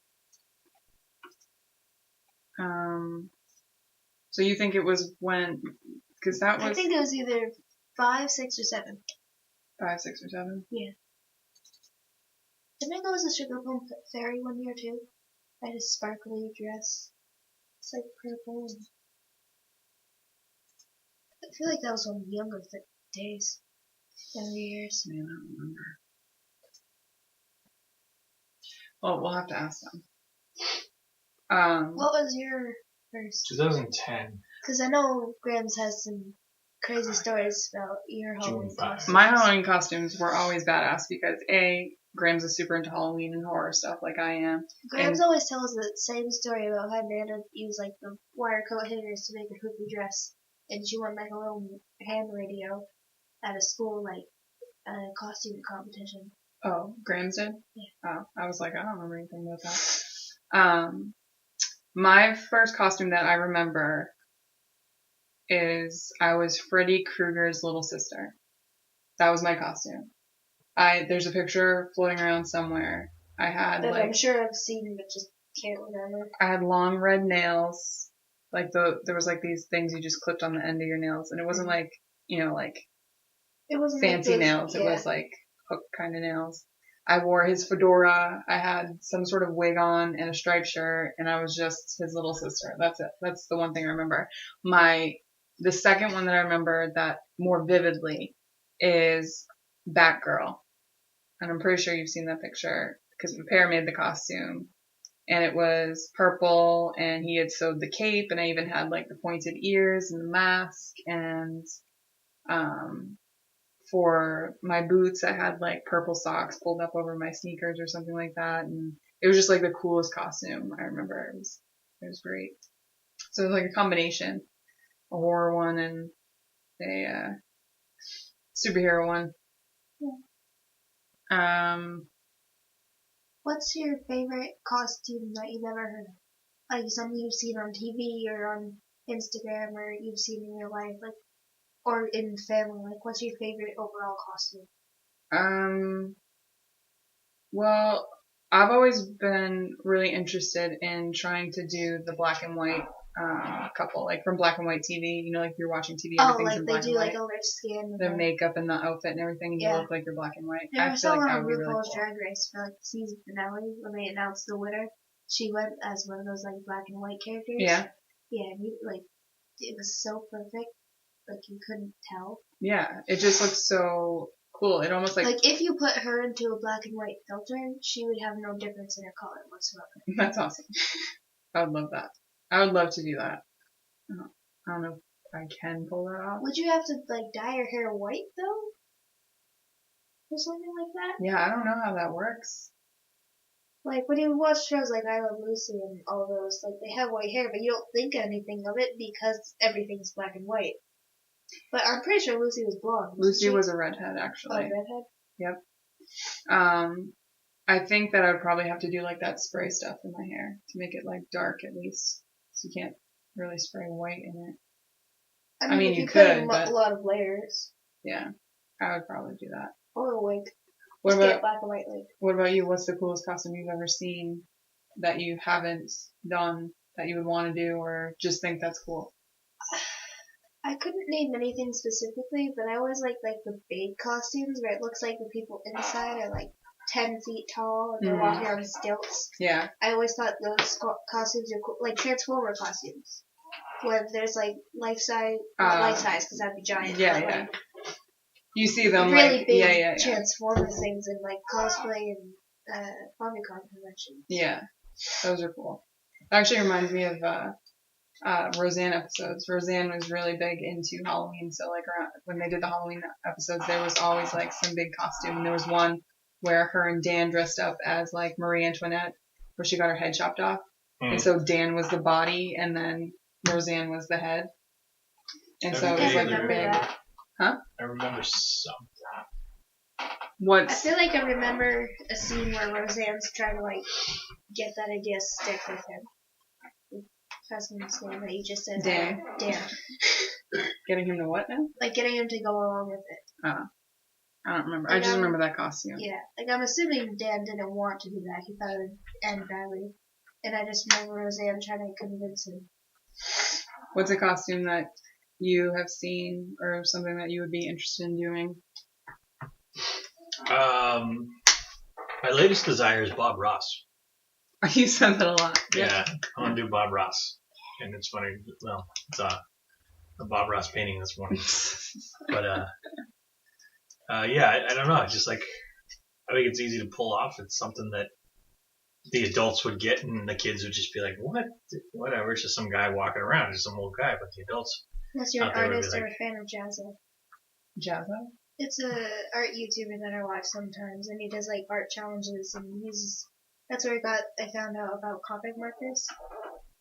Speaker 1: So you think it was when? Because that
Speaker 2: I
Speaker 1: was
Speaker 2: think it was either 5, 6, or 7.
Speaker 1: 5, 6, or 7.
Speaker 2: Didn't I go as a Sugar Plum Fairy one year too? I had a sparkly dress. It's like purple. And I feel like that was one of the younger days. Younger years.
Speaker 1: Man, I don't remember. Well, we'll have to ask them.
Speaker 2: What was your first?
Speaker 3: 2010.
Speaker 2: Because I know Grams has some crazy stories about your Halloween
Speaker 3: June 5.
Speaker 2: costumes.
Speaker 1: My Halloween costumes were always badass because Graham's is super into Halloween and horror stuff like I am.
Speaker 2: Grams always tells the same story about how Nana used like the wire coat hangers to make a poopy dress, and she won like a little ham radio at a school like costume competition.
Speaker 1: Oh, Graham's did?
Speaker 2: Yeah.
Speaker 1: Oh, I was like, I don't remember anything about that. My first costume that I remember is I was Freddy Krueger's little sister. That was my costume. There's a picture floating around somewhere. I had
Speaker 2: That
Speaker 1: like
Speaker 2: I'm sure I've seen, but just can't remember.
Speaker 1: I had long red nails. Like there was like these things you just clipped on the end of your nails, and it wasn't like like
Speaker 2: It wasn't
Speaker 1: fancy
Speaker 2: like those,
Speaker 1: nails.
Speaker 2: Yeah.
Speaker 1: It was like hook kind of nails. I wore his fedora. I had some sort of wig on and a striped shirt, and I was just his little sister. That's it. That's the one thing I remember. The second one that I remember that more vividly is Batgirl, and I'm pretty sure you've seen that picture because Pear made the costume, and it was purple, and he had sewed the cape, and I even had like the pointed ears and the mask, and for my boots, I had like purple socks pulled up over my sneakers or something like that, and it was just like the coolest costume I remember. It was great. So it was like a combination, a horror one and a superhero one.
Speaker 2: What's your favorite costume that you've ever heard of? Like something you've seen on TV or on Instagram or you've seen in real life, like, or in family. Like, what's your favorite overall costume?
Speaker 1: Well, I've always been really interested in trying to do the black and white couple, like from Black and White TV. Like you're watching TV, everything's
Speaker 2: like
Speaker 1: in
Speaker 2: they
Speaker 1: black
Speaker 2: do
Speaker 1: and white.
Speaker 2: like a rich skin.
Speaker 1: The makeup and the outfit and everything, and you
Speaker 2: Yeah.
Speaker 1: look like you're black and white.
Speaker 2: I
Speaker 1: I
Speaker 2: saw
Speaker 1: feel like that
Speaker 2: on
Speaker 1: would be really
Speaker 2: RuPaul's
Speaker 1: cool.
Speaker 2: Drag Race for like the season finale when they announced the winner. She went as one of those like black and white characters.
Speaker 1: Yeah.
Speaker 2: Yeah, and it was so perfect, like you couldn't tell.
Speaker 1: Yeah, it just looks so cool. It almost
Speaker 2: Like if you put her into a black and white filter, she would have no difference in her color whatsoever.
Speaker 1: That's awesome. I would love that. I would love to do that. I don't know. I can pull that off.
Speaker 2: Would you have to like dye your hair white though, or something like that?
Speaker 1: Yeah, I don't know how that works.
Speaker 2: Like when you watch shows like I Love Lucy and all those, like they have white hair, but you don't think anything of it because everything's black and white. But I'm pretty sure Lucy was blonde.
Speaker 1: Lucy was a redhead,
Speaker 2: Oh,
Speaker 1: actually.
Speaker 2: redhead.
Speaker 1: Yep. I think that I would probably have to do like that spray stuff in my hair to make it like dark at least, so you can't really spray white in it. I mean,
Speaker 2: if
Speaker 1: you
Speaker 2: you
Speaker 1: could,
Speaker 2: put
Speaker 1: but
Speaker 2: a lot of layers.
Speaker 1: yeah, I would probably do that.
Speaker 2: Or a wig.
Speaker 1: What
Speaker 2: Just get
Speaker 1: about
Speaker 2: black and white wig.
Speaker 1: what about you? What's the coolest costume you've ever seen that you haven't done that you would want to do or just think that's cool?
Speaker 2: I couldn't name anything specifically, but I always like the big costumes where it looks like the people inside are like 10 feet tall and they're walking on stilts.
Speaker 1: Yeah.
Speaker 2: I always thought those costumes are cool, like Transformer costumes, where there's like life size, not life size because that'd be giant.
Speaker 1: Yeah,
Speaker 2: but,
Speaker 1: yeah.
Speaker 2: like,
Speaker 1: You see them
Speaker 2: really
Speaker 1: like
Speaker 2: big Transformer things in like cosplay and Comic-Con conventions.
Speaker 1: Yeah, those are cool. It actually reminds me of Roseanne episodes. Roseanne was really big into Halloween, so like around, when they did the Halloween episodes, there was always like some big costume. And there was one where her and Dan dressed up as like Marie Antoinette, where she got her head chopped off, and so Dan was the body, and then Roseanne was the head, and so it was like a big. Huh?
Speaker 3: I remember some.
Speaker 2: I feel like I remember a scene where Roseanne's trying to like get that idea to stick with him. Husband's name that you just said.
Speaker 1: Dan.
Speaker 2: Dan.
Speaker 1: Getting him to what now?
Speaker 2: Like getting him to go along with it.
Speaker 1: I don't remember.
Speaker 2: Like
Speaker 1: I just remember that costume.
Speaker 2: Yeah, like I'm assuming Dan didn't want to do that. He thought it would end badly. And I just remember Roseanne trying to convince him.
Speaker 1: What's a costume that you have seen or something that you would be interested in doing?
Speaker 3: My latest desire is Bob Ross.
Speaker 1: You said that a lot.
Speaker 3: Yeah, I want to do Bob Ross. And it's funny, well, it's a Bob Ross painting this morning. But, yeah, I don't know. It's just like, I think it's easy to pull off. It's something that the adults would get and the kids would just be like, what? Whatever. It's just some guy walking around. It's some old guy. But the adults.
Speaker 2: Unless you're an artist or a fan of Jazza.
Speaker 1: Jazza?
Speaker 2: It's a art YouTuber that I watch sometimes, and he does like art challenges, and that's where I found out about Copic markers.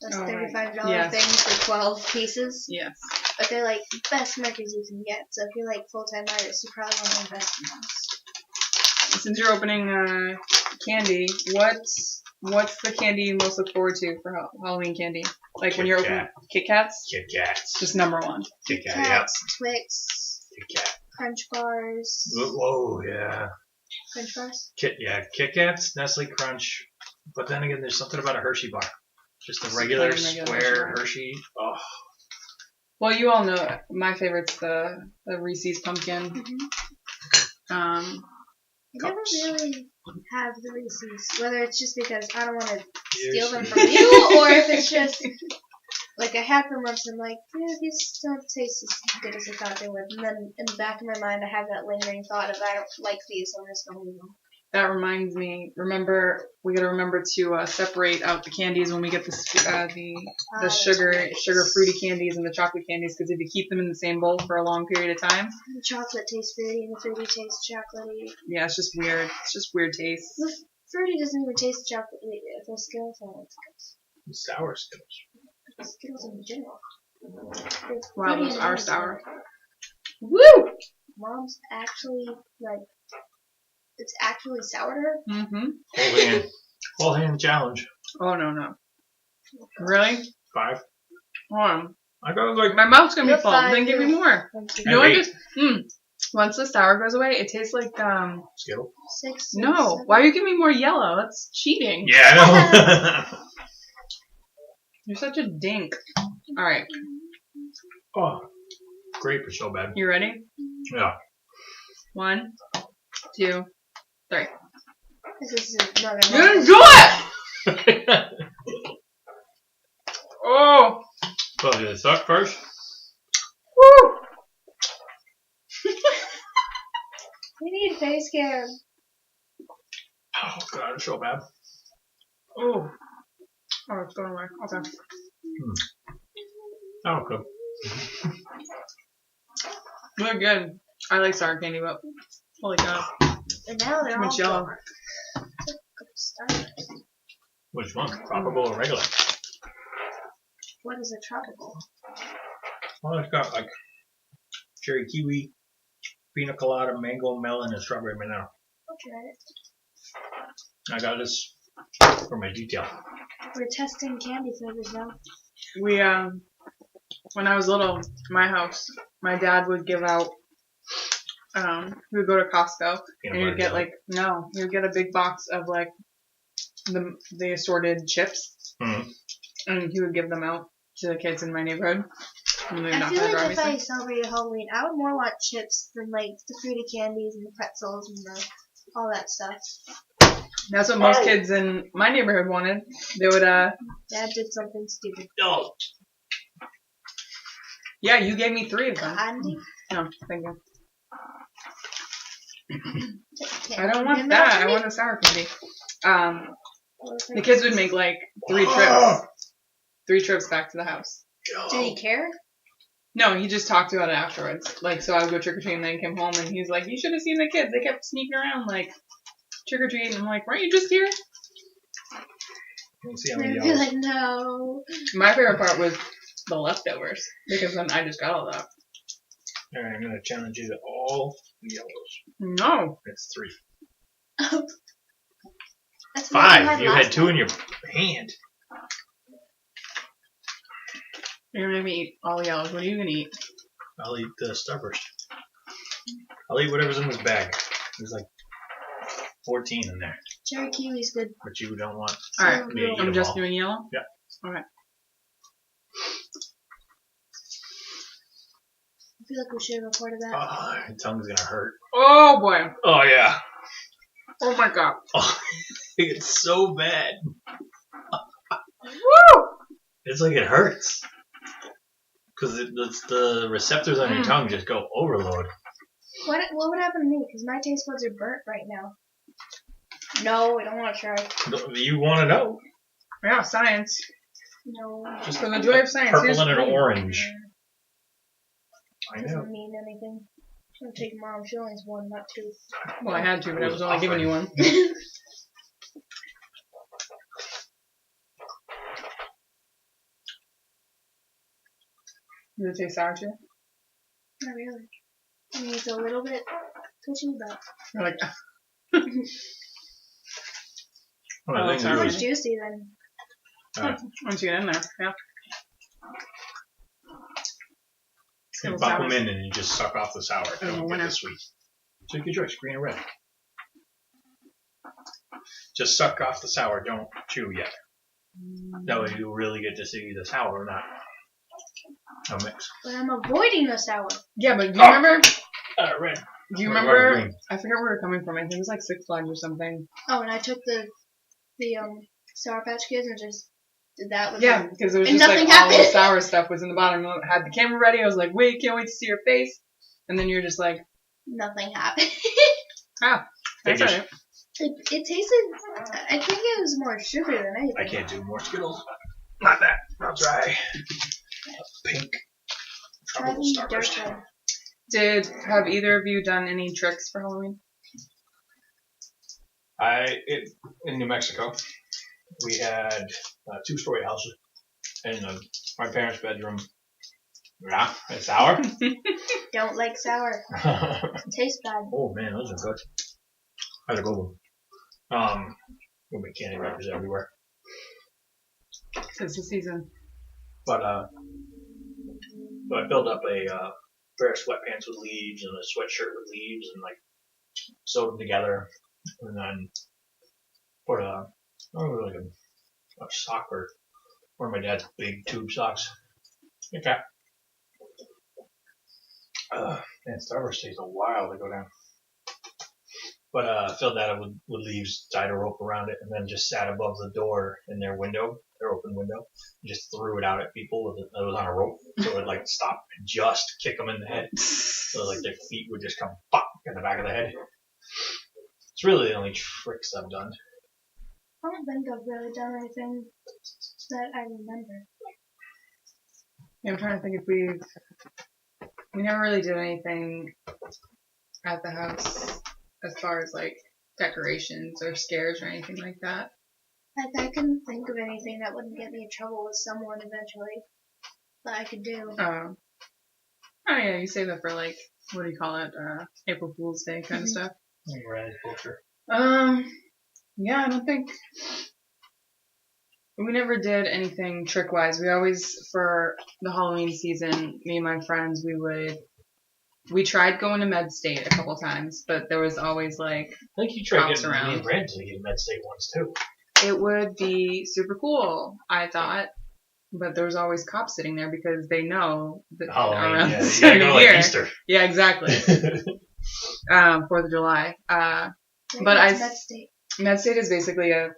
Speaker 2: That's $35 thing for 12 pieces.
Speaker 1: Yes.
Speaker 2: But they're like the best markers you can get, so if you're like full-time artist, you probably want to invest in those.
Speaker 1: Since you're opening candy, what's the candy you most look forward to for Halloween candy? Like
Speaker 3: Kit
Speaker 1: when you're
Speaker 3: Kat.
Speaker 1: opening Kit Kats?
Speaker 3: Kit Kats.
Speaker 1: Just number one.
Speaker 3: Kit Kat,
Speaker 2: Kats, Twix,
Speaker 3: Kit Kat.
Speaker 2: Crunch bars.
Speaker 3: Whoa, yeah.
Speaker 2: Crunch bars?
Speaker 3: Kit Kats, Nestle Crunch. But then again, there's something about a Hershey bar. Just a regular square Hershey. Oh.
Speaker 1: Well, you all know my favorite's the Reese's pumpkin.
Speaker 2: Mm-hmm. I never really have the Reese's, whether it's just because I don't want to steal them from you, or if it's just like I had them once and I'm like, yeah, these don't taste as good as I thought they would. And then in the back of my mind, I have that lingering thought of I don't like these, so I'm just gonna leave them.
Speaker 1: That reminds me. We gotta remember to separate out the candies when we get the sugar fruity candies and the chocolate candies, because if you keep them in the same bowl for a long period of time,
Speaker 2: the chocolate tastes fruity and the fruity tastes chocolatey.
Speaker 1: Yeah, it's just weird. It's just weird taste.
Speaker 2: The fruity doesn't even taste chocolatey. The Skittles are like Skittles.
Speaker 3: Sour Skittles.
Speaker 2: Skittles in general.
Speaker 1: Wow, those are sour.
Speaker 2: Woo! Mom's actually like. It's actually sour to her?
Speaker 1: Mm-hmm.
Speaker 3: Whole hand challenge.
Speaker 1: Oh, no. Really?
Speaker 3: 5.
Speaker 1: Hold on.
Speaker 3: I got like
Speaker 1: my mouth's gonna be full.
Speaker 2: 5.
Speaker 1: Then give me more. You know what? Just once the sour goes away, it tastes like
Speaker 3: Skittle.
Speaker 2: 6.
Speaker 1: No,
Speaker 2: 7.
Speaker 1: why are you giving me more yellow? That's cheating.
Speaker 3: Yeah, I know.
Speaker 1: You're such a dink. All right.
Speaker 3: Oh, grape is so bad.
Speaker 1: You ready?
Speaker 3: Yeah.
Speaker 1: 1, 2, 3.
Speaker 2: This is not
Speaker 1: You didn't do it! Oh!
Speaker 3: Well, did it suck first?
Speaker 1: Woo!
Speaker 2: We need face cam.
Speaker 3: Oh, God, it's so bad.
Speaker 1: Oh. Oh, it's going away. Okay.
Speaker 3: Oh, good.
Speaker 1: They're good. I like sour candy, but holy cow.
Speaker 2: And now they're
Speaker 1: Too
Speaker 2: all
Speaker 1: much yellow.
Speaker 2: gone. Starburst.
Speaker 3: Which one? Tropical or regular?
Speaker 2: What is a tropical?
Speaker 3: Well, it's got like cherry kiwi, pina colada, mango, melon, and strawberry banana.
Speaker 2: I'll try it.
Speaker 3: I got this for my detail.
Speaker 2: We're testing candy flavors now.
Speaker 1: We, when I was little, my house, my dad would give out, we would go to Costco, and he would get he would get a big box of like the assorted chips, and he would give them out to the kids in my neighborhood.
Speaker 2: I feel like if I celebrated Halloween, I would more want chips than like the fruity candies and the pretzels and all that stuff.
Speaker 1: That's what most kids in my neighborhood wanted. They would,
Speaker 2: Dad did something stupid.
Speaker 3: No.
Speaker 1: Yeah, you gave me 3 of them.
Speaker 2: Candy?
Speaker 1: No, thank you.
Speaker 2: Okay.
Speaker 1: I don't want that. I want a sour candy. The kids would make like 3 trips. 3 trips back to the house.
Speaker 2: Did he care?
Speaker 1: No, he just talked about it afterwards. Like, so I would go trick-or-treating and then came home and he's like, you should have seen the kids. They kept sneaking around like trick-or-treating. I'm like, weren't you just here?
Speaker 3: Let's see how
Speaker 2: They'd
Speaker 3: many
Speaker 2: be
Speaker 3: yellows.
Speaker 2: like, no.
Speaker 1: My favorite part was the leftovers because then I just got all that.
Speaker 3: Alright, I'm gonna challenge you to all the yellows.
Speaker 1: No.
Speaker 3: It's 3.
Speaker 2: That's what I
Speaker 3: 5. You
Speaker 2: last
Speaker 3: had 2 in your hand.
Speaker 1: You're gonna eat all the yellows. What are you gonna eat?
Speaker 3: I'll eat the Starburst. I'll eat whatever's in this bag. There's like 14 in there,
Speaker 2: Cherry kiwi's good.
Speaker 3: but you don't want.
Speaker 1: Alright,
Speaker 3: me to eat
Speaker 1: I'm
Speaker 3: them
Speaker 1: just
Speaker 3: all.
Speaker 1: doing yellow?
Speaker 3: Yeah.
Speaker 1: Okay.
Speaker 2: I feel like we should have recorded that.
Speaker 3: Oh, my tongue's gonna hurt.
Speaker 1: Oh boy.
Speaker 3: Oh yeah.
Speaker 1: Oh my god.
Speaker 3: Oh, it's so bad.
Speaker 1: Woo!
Speaker 3: It's like it hurts. Because the receptors on your tongue just go overload.
Speaker 2: What would happen to me? Because my taste buds are burnt right now. No, I don't want to try.
Speaker 3: You want to know?
Speaker 1: Yeah, science.
Speaker 2: No.
Speaker 1: Just for the joy of science.
Speaker 3: Purple
Speaker 1: Here's
Speaker 3: and an
Speaker 1: green.
Speaker 3: orange. I know.
Speaker 2: Doesn't mean anything. I'm gonna take mom. She only has 1, not 2.
Speaker 1: Well, I had to, but I was only giving you one. Does it taste sour too?
Speaker 2: Not really. I mean, it's a little bit touchy, but
Speaker 1: You're like,
Speaker 3: Well,
Speaker 1: Oh,
Speaker 3: the
Speaker 1: it's
Speaker 3: thing to do
Speaker 2: more
Speaker 3: is,
Speaker 2: juicy than.
Speaker 1: once you get in there, yeah.
Speaker 3: you
Speaker 1: Little
Speaker 3: pop
Speaker 1: sour.
Speaker 3: them in and you just suck off the sour.
Speaker 1: Oh,
Speaker 3: Don't get
Speaker 1: winner.
Speaker 3: the sweet. So your choice, green or red. Just suck off the sour. Don't chew yet. That way you really get to see the sour, not a mix.
Speaker 2: But I'm avoiding the sour.
Speaker 1: Yeah, but do you remember?
Speaker 3: Red.
Speaker 1: Do you
Speaker 3: Red,
Speaker 1: remember?
Speaker 3: green.
Speaker 1: I forget where we were coming from. I think it was like Six Flags or something.
Speaker 2: Oh, and I took the Sour Patch Kids and just did that with
Speaker 1: Yeah, because it was
Speaker 2: And
Speaker 1: just like
Speaker 2: nothing
Speaker 1: all the
Speaker 2: happened.
Speaker 1: sour stuff was in the bottom. I had the camera ready. I was like, wait, can't wait to see your face. And then you're just like,
Speaker 2: nothing happened.
Speaker 1: ah, that's
Speaker 3: Figures.
Speaker 1: alright.
Speaker 2: It tasted. I think it was more sugar than anything.
Speaker 3: I can't do more Skittles. Not that. I'll try pink
Speaker 2: Try
Speaker 3: tropical
Speaker 2: the dark
Speaker 3: Starburst.
Speaker 2: red.
Speaker 1: Have either of you done any tricks for Halloween?
Speaker 3: In New Mexico, we had a 2-story house in my parents' bedroom. Yeah, it's sour.
Speaker 2: Don't like sour. Tastes bad.
Speaker 3: Oh man, those are good. How's it go? We'll make candy wrappers everywhere.
Speaker 1: It's the season.
Speaker 3: But so I filled up a pair of sweatpants with leaves and a sweatshirt with leaves and like sewed them together, and then put a sock or one of my dad's big tube socks. Okay. Man, Starburst takes a while to go down. But filled that up with leaves, tied a rope around it, and then just sat above the door in their window, their open window, and just threw it out at people with it. It was on a rope, so it would like stop and just kick them in the head. So like their feet would just come pop in the back of the head. It's really the only tricks I've done.
Speaker 2: I don't think I've really done anything that I remember.
Speaker 1: Yeah, I'm trying to think if we've We never really did anything at the house as far as like decorations or scares or anything like that.
Speaker 2: Like, I couldn't think of anything that wouldn't get me in trouble with someone eventually that I could do.
Speaker 1: Oh yeah, you save that for like, what do you call it? April Fool's Day kind of stuff.
Speaker 3: Right, culture.
Speaker 1: Yeah, I don't think we never did anything trick-wise. We always, for the Halloween season, me and my friends, we tried going to Med State a couple times, but there was always like,
Speaker 3: I think you tried
Speaker 1: Cops
Speaker 3: getting me
Speaker 1: around.
Speaker 3: and Brandon to get Med State ones too.
Speaker 1: it would be super cool, I thought. But there's always cops sitting there because they know that
Speaker 3: Halloween,
Speaker 1: around
Speaker 3: yeah.
Speaker 1: this
Speaker 3: You gotta
Speaker 1: time
Speaker 3: go
Speaker 1: of
Speaker 3: like
Speaker 1: year.
Speaker 3: Easter.
Speaker 1: Yeah, exactly. 4th of July. But
Speaker 2: Med State.
Speaker 1: Med State is basically a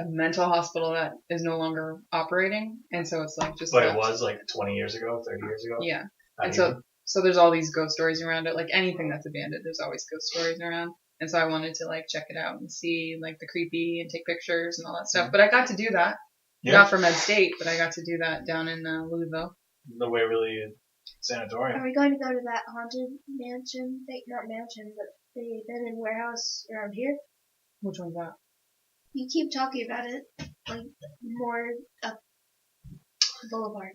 Speaker 1: mental hospital that is no longer operating, and so it's like just.
Speaker 3: But it was like 20 years ago, 30 years ago.
Speaker 1: Yeah,
Speaker 3: Not
Speaker 1: and
Speaker 3: even.
Speaker 1: so there's all these ghost stories around it. Like anything that's abandoned, there's always ghost stories around. And so I wanted to like check it out and see like the creepy and take pictures and all that stuff. But I got to do that.
Speaker 3: Yeah.
Speaker 1: Not for Med State, but I got to do that down in Louisville.
Speaker 3: The Waverly Sanatorium.
Speaker 2: Are we going to go to that haunted mansion? Not mansion, but the abandoned warehouse around here?
Speaker 1: Which one's that?
Speaker 2: You keep talking about it, like, more up Boulevard.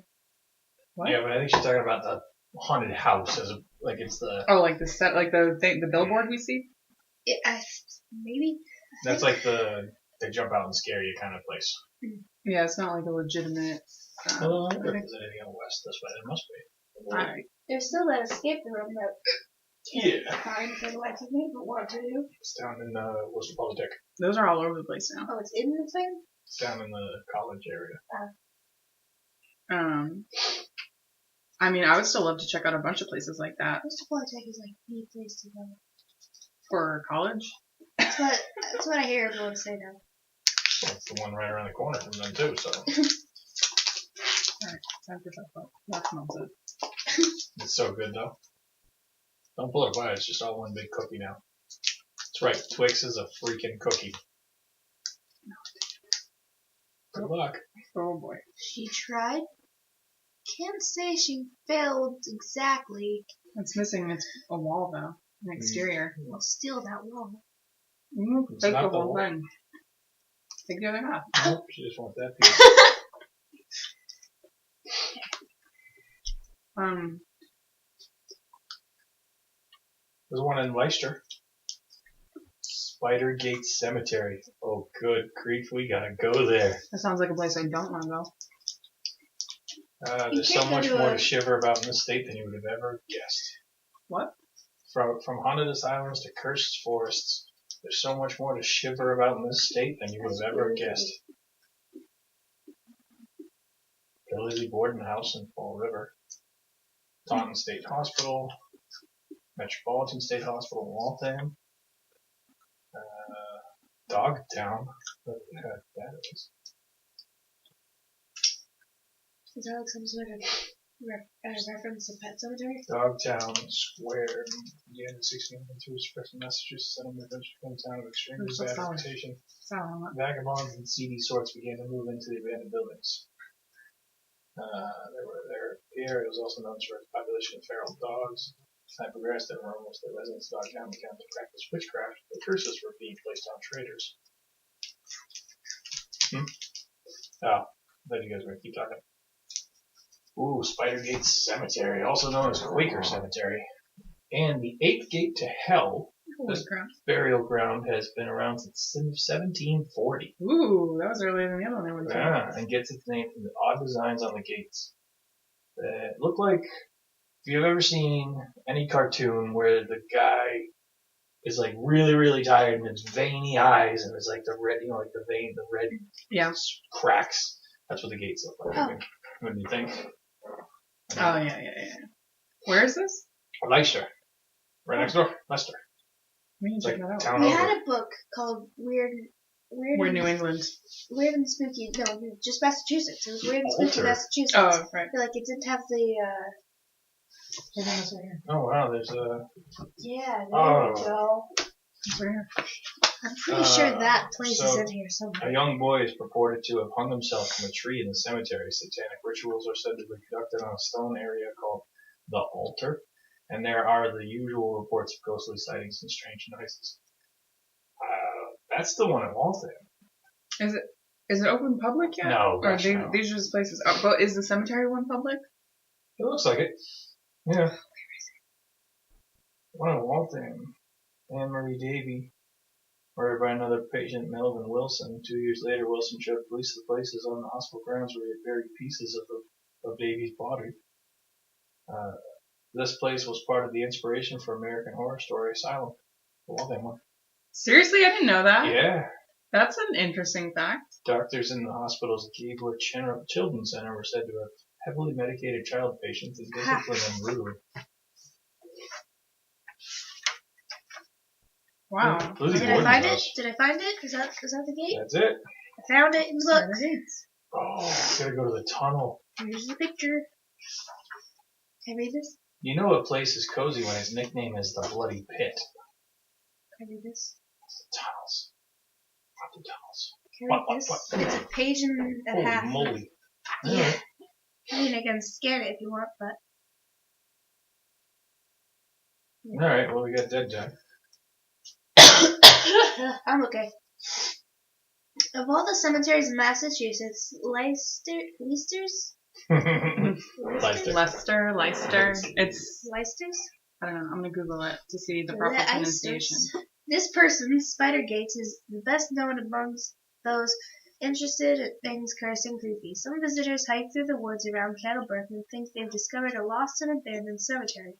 Speaker 1: What?
Speaker 3: Yeah, but I think she's talking about the haunted house as a, like it's the.
Speaker 1: Oh, like the set, like the thing, the billboard we see.
Speaker 2: Maybe.
Speaker 3: That's like the they jump out and scare you kind of place.
Speaker 1: Yeah, it's not like a legitimate.
Speaker 3: I wonder if there's anything on the west this way. There must be.
Speaker 1: Alright.
Speaker 2: There's still that escape room that
Speaker 3: Yeah.
Speaker 2: can't find for the life of me, but want to.
Speaker 3: It's down in Worcester Polytech.
Speaker 1: Those are all over the place now.
Speaker 2: Oh, it's in the thing?
Speaker 3: It's down in the college area.
Speaker 1: I mean, I would still love to check out a bunch of places like that
Speaker 2: Worcester Polytech is like the place to go.
Speaker 1: for college.
Speaker 2: That's what I hear everyone say now.
Speaker 3: Well, it's the one right around the corner from them too. So
Speaker 1: Alright, time for talk about Rock Mountain.
Speaker 3: it's so good though. Don't pull it apart. It's just all one big cookie now. That's right. Twix is a freaking cookie. Good luck.
Speaker 1: Oh boy.
Speaker 2: She tried. Can't say she failed exactly.
Speaker 1: It's missing a wall though, an exterior.
Speaker 2: Well, steal that wall.
Speaker 3: It's
Speaker 1: Take
Speaker 3: not
Speaker 1: the
Speaker 3: the
Speaker 1: whole
Speaker 3: wall.
Speaker 1: thing. Take the other half.
Speaker 3: Nope, she just wants that piece. There's one in Leicester. Spidergate Cemetery. Oh, good grief, we gotta go there.
Speaker 1: That sounds like a place I don't want to go.
Speaker 3: There's
Speaker 2: You
Speaker 3: so
Speaker 2: can't go
Speaker 3: much
Speaker 2: to
Speaker 3: more
Speaker 2: a-
Speaker 3: to shiver about in this state than you would have ever guessed.
Speaker 1: What?
Speaker 3: From haunted asylums to cursed forests, there's so much more to shiver about in this state than you would have ever guessed. The Lizzie Borden House in Fall River, Taunton State Hospital, Metropolitan State Hospital in Waltham, Dogtown, what the heck that is.
Speaker 2: Is that like some sort of reference to Pet Cemetery?
Speaker 3: Dogtown Square, Indiana 1692, expressing Massachusetts settlement became a town of extremely
Speaker 1: Who's so
Speaker 3: bad
Speaker 1: sorry?
Speaker 3: reputation.
Speaker 1: So,
Speaker 3: Vagabonds and seedy sorts began to move into the abandoned buildings. Here it was also known for its population of feral dogs. As time progressed, there were almost the residents of Dogtown began to practice witchcraft, but curses were being placed on traders. Oh, I thought you guys were going to keep talking. Ooh, Spidergate Cemetery, also known as Quaker Cemetery. And the 8th gate to hell,
Speaker 1: holy
Speaker 3: this
Speaker 1: crap.
Speaker 3: burial ground has been around since 1740.
Speaker 1: Ooh, that was earlier than the other one I went to.
Speaker 3: Yeah, and gets its name from the odd designs on the gates. That look like, if you've ever seen any cartoon where the guy is like really, really tired and it's veiny eyes and it's like the red, like the vein, the red
Speaker 1: Yeah.
Speaker 3: cracks. That's what the gates look like.
Speaker 2: Oh.
Speaker 3: What do you think?
Speaker 1: Oh, yeah. Where is this?
Speaker 3: Leicester. Right next door. Leicester.
Speaker 1: We need
Speaker 3: It's
Speaker 1: to
Speaker 3: like
Speaker 1: check that out.
Speaker 3: town
Speaker 2: We
Speaker 3: over.
Speaker 2: had a book called Weird
Speaker 1: We're
Speaker 2: and,
Speaker 1: New England.
Speaker 2: Weird and Spooky. No, just Massachusetts. It was Weird and Spooky
Speaker 3: Alter.
Speaker 2: Massachusetts.
Speaker 1: Oh, right.
Speaker 2: But, like, it didn't have the,
Speaker 1: Hold on, it's right here.
Speaker 3: Oh wow, there's a.
Speaker 2: yeah, there
Speaker 3: Oh.
Speaker 2: we go.
Speaker 1: It's right here.
Speaker 2: I'm pretty sure that place is
Speaker 3: so-
Speaker 2: in here somewhere.
Speaker 3: A young boy is purported to have hung himself from a tree in the cemetery. Satanic rituals are said to be conducted on a stone area called the altar, and there are the usual reports of ghostly sightings and strange noises. That's the one in Waltham.
Speaker 1: Is it open public yet?
Speaker 3: No,
Speaker 1: Or
Speaker 3: gosh, no.
Speaker 1: these are just places. Oh, but is the cemetery one public?
Speaker 3: It looks like it. Yeah. One in Waltham. Anne Marie Davy, murdered by another patient, Melvin Wilson. 2 years later, Wilson showed police the places on the hospital grounds where he had buried pieces of Davy's body. This place was part of the inspiration for American Horror Story Asylum. The Waltham one.
Speaker 1: Seriously, I didn't know that.
Speaker 3: Yeah.
Speaker 1: That's an interesting fact.
Speaker 3: Doctors in the hospital's Gabler Children's Center were said to have heavily medicated child patients and disciplined them rudely.
Speaker 1: Wow.
Speaker 2: Did I find it? Did I find it? Is that the gate?
Speaker 3: That's it.
Speaker 2: I found it. Look.
Speaker 3: Oh, gotta go to the tunnel.
Speaker 2: Here's the picture. Can I read this?
Speaker 3: You know a place is cozy when its nickname is the Bloody Pit.
Speaker 2: Can I read this?
Speaker 3: The tunnels. Not the tunnels.
Speaker 2: Can I read this? It's a page and a half.
Speaker 3: Holy moly.
Speaker 2: Yeah. I mean, I can scan it if you want, but. Yeah.
Speaker 3: Alright, well, we got Dead Dog.
Speaker 2: I'm okay. Of all the cemeteries in Massachusetts, Leicester's?
Speaker 1: Leicester. It's.
Speaker 2: Leicester's?
Speaker 1: I don't know. I'm gonna Google it to see the proper pronunciation.
Speaker 2: This person, Spider Gates, is the best known amongst those interested in things cursed and creepy. Some visitors hike through the woods around Kettlebrook and think they've discovered a lost and abandoned cemetery.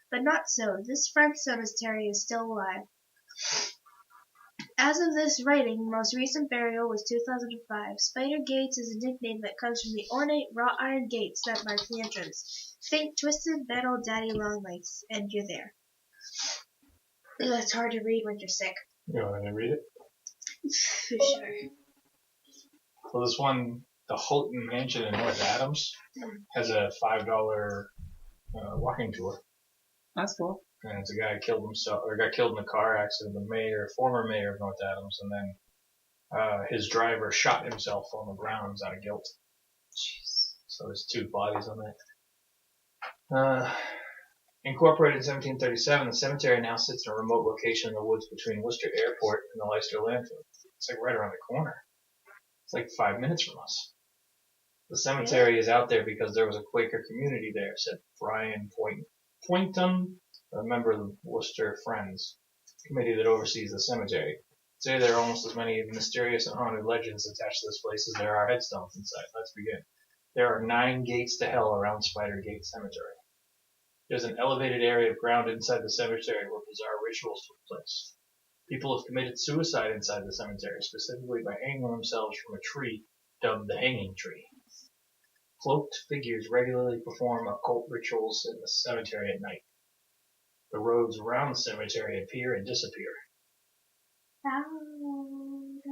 Speaker 2: But not so. This French cemetery is still alive. As of this writing, most recent burial was 2005. Spider Gates is a nickname that comes from the ornate wrought iron gates that mark the entrance. Think Twisted Metal Daddy Longlegs, and you're there. Ugh, it's hard to read when you're sick.
Speaker 3: You want me to read it?
Speaker 2: For sure.
Speaker 3: Well, this one, the Houghton Mansion in North Adams, has a $5 walking tour.
Speaker 1: That's cool.
Speaker 3: And it's a guy who killed himself, or got killed in a car accident. The former mayor of North Adams, and then his driver shot himself on the grounds out of guilt.
Speaker 1: Jeez.
Speaker 3: So there's 2 bodies on that. Incorporated in 1737, the cemetery now sits in a remote location in the woods between Worcester Airport and the Leicester landfill. It's like right around the corner. It's like 5 minutes from us. The cemetery is out there because there was a Quaker community there, said Brian Poynton, a member of the Worcester Friends Committee that oversees the cemetery. Say there are almost as many mysterious and haunted legends attached to this place as there are headstones inside. Let's begin. There are 9 gates to hell around Spider Gate Cemetery. There's an elevated area of ground inside the cemetery where bizarre rituals took place. People have committed suicide inside the cemetery, specifically by hanging themselves from a tree dubbed the Hanging Tree. Cloaked figures regularly perform occult rituals in the cemetery at night. The roads around the cemetery appear and disappear.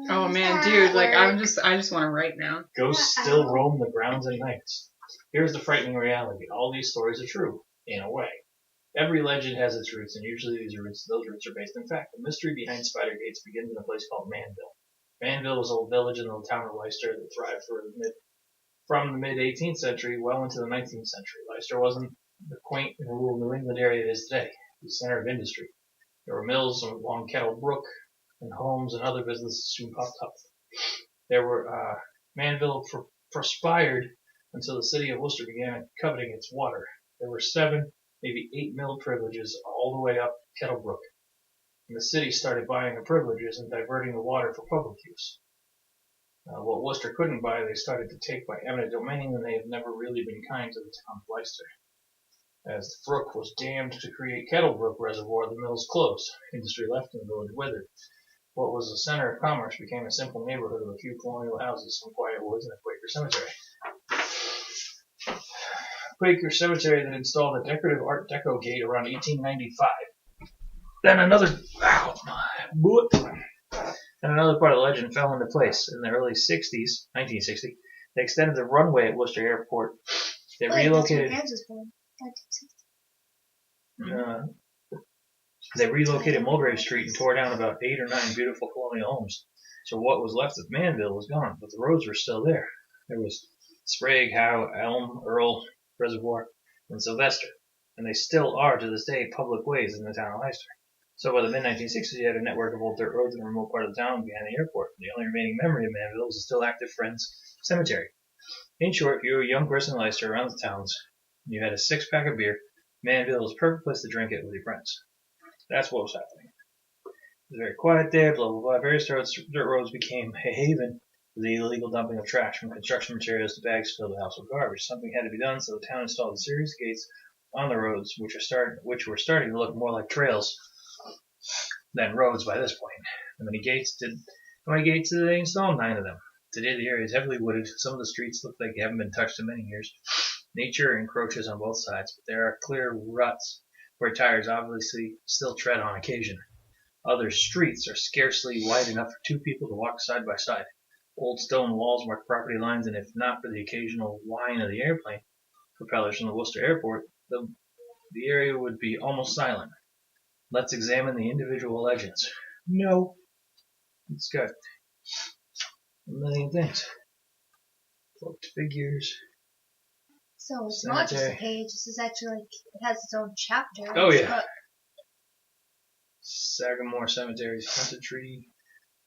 Speaker 1: Oh man, dude, like I just want to write now.
Speaker 3: Ghosts still roam the grounds at night. Here's the frightening reality. All these stories are true, in a way. Every legend has its roots, and usually those roots are based in fact. The mystery behind Spider Gates begins in a place called Manville. Manville was a little village in the town of Leicester that thrived from the mid-18th century well into the 19th century. Leicester wasn't the quaint and rural New England area it is today. It was the center of industry. There were mills along Kettle Brook, and homes and other businesses soon popped up. Manville prospered until the city of Worcester began coveting its water. There were 7, maybe 8 mill privileges all the way up Kettle Brook. And the city started buying the privileges and diverting the water for public use. What Worcester couldn't buy, they started to take by eminent domain, and they have never really been kind to the town of Leicester. As the brook was dammed to create Kettle Brook Reservoir, the mills closed. Industry left and the village withered. What was the center of commerce became a simple neighborhood of a few colonial houses, some quiet woods, and a Quaker cemetery. Quaker cemetery that installed a decorative Art Deco gate around 1895. Then another part of the legend fell into place. In the early 1960s, they extended the runway at Worcester Airport. They relocated. They relocated Mulgrave Street and tore down about 8 or 9 beautiful colonial homes. So what was left of Manville was gone, but the roads were still there. There was Sprague, Howe, Elm, Earl, Reservoir, and Sylvester.
Speaker 4: and they still are to this day public ways in the town of Leicester. So by the mid-1960s, you had a network of old dirt roads in a remote part of the town behind the airport. The only remaining memory of Manville is a still active Friends Cemetery. In short, if you were a young person in Leicester around the towns, and you had a six-pack of beer, Manville was a perfect place to drink it with your friends. That's what was happening. It was very quiet there, blah, blah, blah. Various dirt roads became a haven for the illegal dumping of trash, from construction materials to bags filled with household garbage. Something had to be done, so the town installed a series of gates on the roads, which were starting to look more like trails than roads by this point. How many gates did they install? 9 of them. Today the area is heavily wooded. Some of the streets look like they haven't been touched in many years. Nature encroaches on both sides, but there are clear ruts where tires obviously still tread on occasion. Other streets are scarcely wide enough for 2 people to walk side by side. Old stone walls mark property lines, and if not for the occasional whine of the airplane propellers from the Worcester Airport, the area would be almost silent. Let's examine the individual legends. No. It's got a million things. Cloaked figures.
Speaker 2: So it's not just a
Speaker 4: Cemetery.
Speaker 2: page. This is actually like it has its own chapter.
Speaker 4: Oh,
Speaker 2: It's
Speaker 4: yeah.
Speaker 2: got-
Speaker 4: Sagamore Cemetery's Haunted Tree.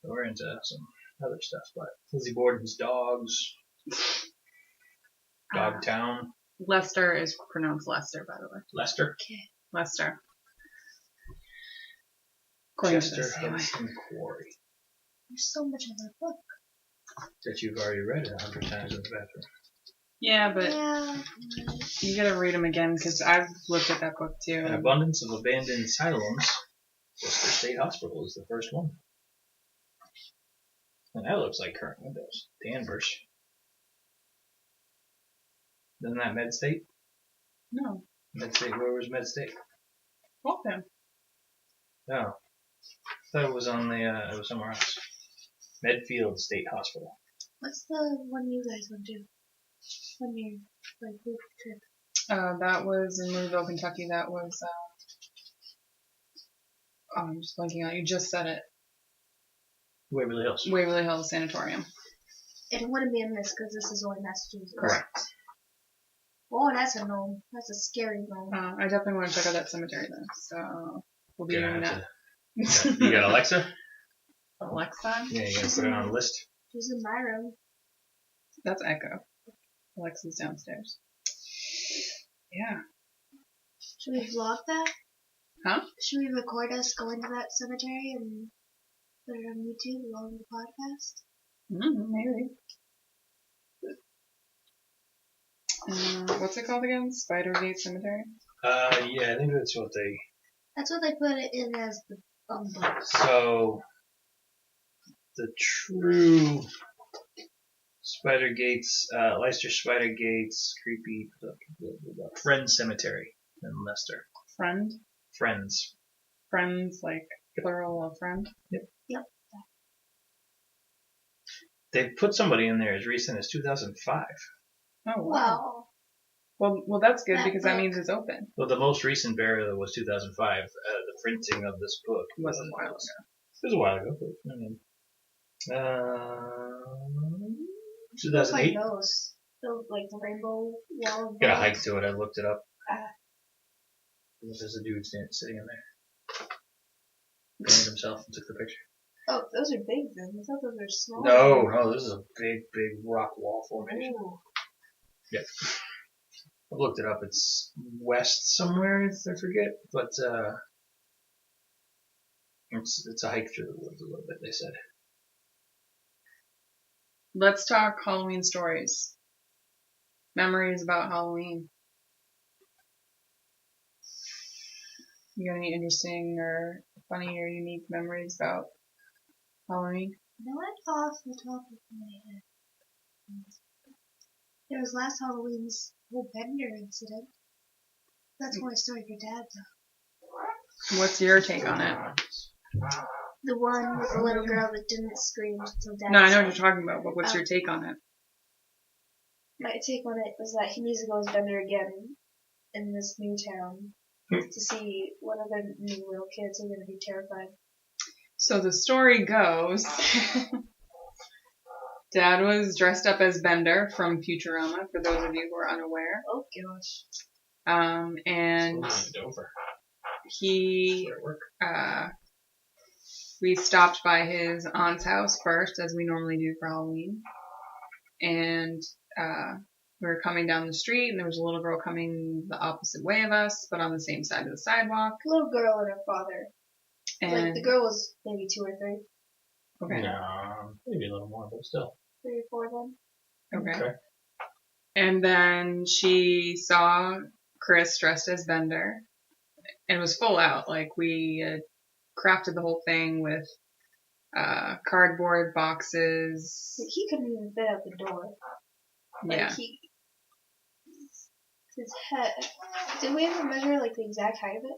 Speaker 4: We're into some other stuff, but Lizzie Borden's Dogs. Dogtown.
Speaker 1: Leicester is pronounced Leicester, by the way.
Speaker 4: Leicester.
Speaker 1: Leicester. According to
Speaker 4: Chester
Speaker 1: this, anyway.
Speaker 4: Hudson Quarry.
Speaker 2: There's so much in the book.
Speaker 4: That you've already read 100 times in the bathroom.
Speaker 1: Yeah, but
Speaker 2: Yeah.
Speaker 1: you gotta read them again because I've looked at that book too.
Speaker 4: An abundance of abandoned asylums. Worcester State Hospital is the first one. And that looks like current windows. Danvers. Isn't that Med State?
Speaker 1: No,
Speaker 4: Med State, where was Med State?
Speaker 1: Waltham.
Speaker 4: No. I thought it was on the, it was somewhere else. Medfield State Hospital.
Speaker 2: What's the one you guys went to? When you like group trip?
Speaker 1: That was in Louisville, Kentucky. That was. Oh, I'm just blanking out. You just said it.
Speaker 4: Waverly Hills.
Speaker 1: Waverly Hills Sanatorium.
Speaker 2: It wouldn't be in this because this is only Massachusetts.
Speaker 4: Correct.
Speaker 2: Oh, that's a gnome. That's a scary gnome.
Speaker 1: I definitely want to check out that cemetery then. So we'll be
Speaker 4: Gonna
Speaker 1: doing
Speaker 4: have
Speaker 1: that.
Speaker 4: You got Alexa?
Speaker 1: Alexa?
Speaker 4: Yeah, you gotta put it on the list.
Speaker 2: She's in my room.
Speaker 1: That's Echo. Alexa's downstairs. Yeah.
Speaker 2: Should we vlog that?
Speaker 1: Huh?
Speaker 2: Should we record us going to that cemetery and put it on YouTube along with the podcast?
Speaker 1: Maybe. What's it called again? Spidergate Cemetery?
Speaker 4: Yeah, I think that's what they.
Speaker 2: That's what they put it in as the book.
Speaker 4: So, the true Spider Gates, Leicester Spider Gates, creepy, Friends Cemetery in Leicester.
Speaker 1: Friend?
Speaker 4: Friends.
Speaker 1: Friends, like plural of friend?
Speaker 2: Yep.
Speaker 4: They put somebody in there as recent as 2005.
Speaker 1: Oh, wow.
Speaker 2: Wow.
Speaker 1: Well, that's good
Speaker 2: That
Speaker 1: because that
Speaker 2: book.
Speaker 1: means it's open.
Speaker 4: Well, the most recent burial was 2005. The printing of this book
Speaker 1: Was a while ago.
Speaker 4: It was a while ago. But, I mean,
Speaker 2: Looks like
Speaker 4: 2008.
Speaker 2: those. The, like the rainbow wall. of
Speaker 4: Got a
Speaker 2: books.
Speaker 4: hike to it. I looked it up.
Speaker 2: Ah.
Speaker 4: There's a dude sitting in there. Banged himself and took the picture.
Speaker 2: Oh, those are big then. I thought those were small.
Speaker 4: No, this is a big rock wall formation.
Speaker 2: Ooh.
Speaker 4: Yep. I looked it up. It's west somewhere. I forget, but it's a hike through the woods a little bit. They said.
Speaker 1: Let's talk Halloween stories. Memories about Halloween. You got any interesting or funny or unique memories about Halloween?
Speaker 2: Not off the top of my head. There was last Halloween's whole Bender incident. That's more a story for Dad, though.
Speaker 1: What's your take on it?
Speaker 2: The one with the little girl that didn't scream until Dad.
Speaker 1: No, I know
Speaker 2: said
Speaker 1: what you're talking about, but what's your take on it?
Speaker 2: My take on it was that he needs to go as Bender again in this new town to see what other new little kids are going to be terrified.
Speaker 1: So the story goes, Dad was dressed up as Bender from Futurama, for those of you who are unaware.
Speaker 2: Oh gosh.
Speaker 1: And
Speaker 3: Dover.
Speaker 1: he, we stopped by his aunt's house first, as we normally do for Halloween. And, we were coming down the street, and there was a little girl coming the opposite way of us, but on the same side of the sidewalk.
Speaker 2: Little girl and her father.
Speaker 1: And
Speaker 2: Like, the girl was maybe 2 or 3.
Speaker 1: okay,
Speaker 4: No, maybe a little more, but still.
Speaker 2: 3 or 4 then.
Speaker 1: okay. And then she saw Chris dressed as Bender, and it was full out. Like, we had crafted the whole thing with cardboard boxes.
Speaker 2: Like, he couldn't even fit out the door. Like,
Speaker 1: Yeah.
Speaker 2: His head. Did we ever measure, like, the exact height of it?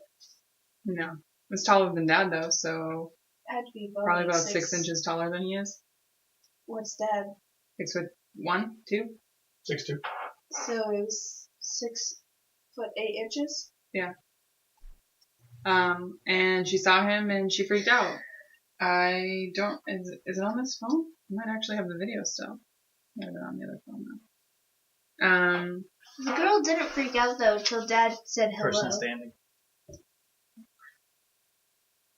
Speaker 1: No. It was taller than Dad, though, so
Speaker 2: It had to be above,
Speaker 1: probably
Speaker 2: like,
Speaker 1: about 6 inches taller than he is.
Speaker 2: What's Dad?
Speaker 1: 6'1", 2?
Speaker 3: 6'2".
Speaker 2: So it was 6'8".
Speaker 1: Yeah. And she saw him and she freaked out. I don't. Is it on this phone? I might actually have the video still. I have it on the other phone though.
Speaker 2: The girl didn't freak out though till Dad said hello.
Speaker 3: Person standing.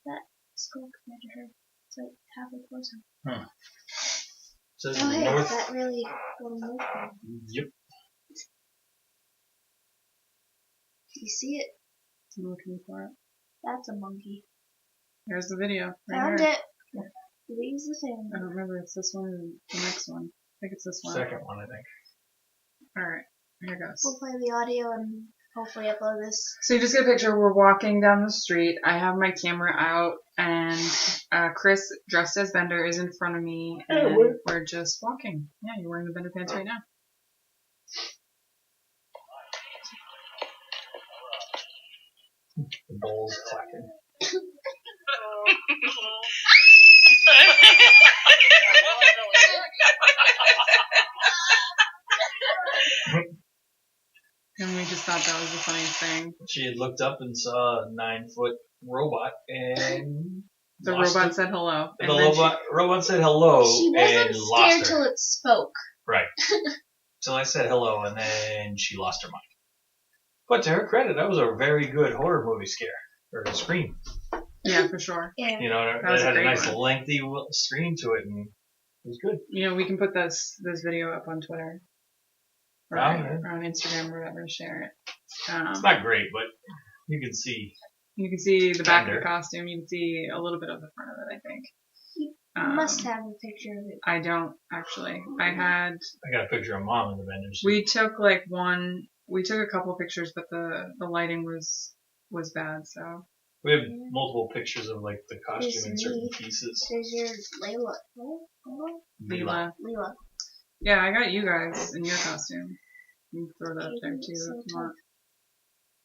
Speaker 2: That skull compared to her, it's like halfway closer.
Speaker 3: Says
Speaker 2: Oh hey,
Speaker 3: north.
Speaker 2: that really little north one.
Speaker 3: Yep.
Speaker 2: You see it?
Speaker 1: I'm looking for it.
Speaker 2: That's a monkey.
Speaker 1: There's the video. Right
Speaker 2: Found
Speaker 1: here.
Speaker 2: it. Leaves the thing.
Speaker 1: I don't remember if it's this one or the next one. I think it's this one.
Speaker 3: Second one, I think.
Speaker 1: Alright, here goes.
Speaker 2: We'll play the audio and hopefully upload this.
Speaker 1: So you just get a picture. We're walking down the street. I have my camera out, and Chris, dressed as Bender, is in front of me, and we're just walking. Yeah, you're wearing the Bender pants right now.
Speaker 3: The bowl's clacking.
Speaker 1: And we just thought that was the funniest thing.
Speaker 3: She had looked up and saw a 9-foot robot, and
Speaker 1: The
Speaker 3: lost
Speaker 1: robot
Speaker 3: it.
Speaker 1: said hello.
Speaker 3: The
Speaker 1: And then
Speaker 3: robot said hello
Speaker 2: She
Speaker 3: and
Speaker 2: wasn't
Speaker 3: lost
Speaker 2: scared
Speaker 3: her.
Speaker 2: till it spoke.
Speaker 3: Right. So I said hello, and then she lost her mind. But to her credit, that was a very good horror movie scare or scream.
Speaker 1: yeah, for sure.
Speaker 2: Yeah.
Speaker 3: You know,
Speaker 1: That was
Speaker 3: it
Speaker 1: a
Speaker 3: had a
Speaker 1: great
Speaker 3: nice
Speaker 1: one.
Speaker 3: lengthy scream to it, and it was good.
Speaker 1: You know, we can put this video up on Twitter or,
Speaker 3: Yeah.
Speaker 1: or on Instagram or whatever to share it.
Speaker 3: It's not great, but you can see.
Speaker 1: You can see the back of
Speaker 3: Bender.
Speaker 1: the costume. You can see a little bit of the front of it, I think.
Speaker 2: You must have a picture of it.
Speaker 1: I don't actually. I
Speaker 3: I got a picture of Mom in the Benders.
Speaker 1: we took a couple pictures, but the lighting was bad, so.
Speaker 3: We have multiple pictures of like the costume
Speaker 2: There's
Speaker 3: in certain
Speaker 2: me.
Speaker 3: pieces.
Speaker 2: There's your Layla. Layla?
Speaker 3: Leela.
Speaker 2: Layla.
Speaker 1: Yeah, I got you guys in your costume. You can throw that up there too
Speaker 2: So
Speaker 1: if you want.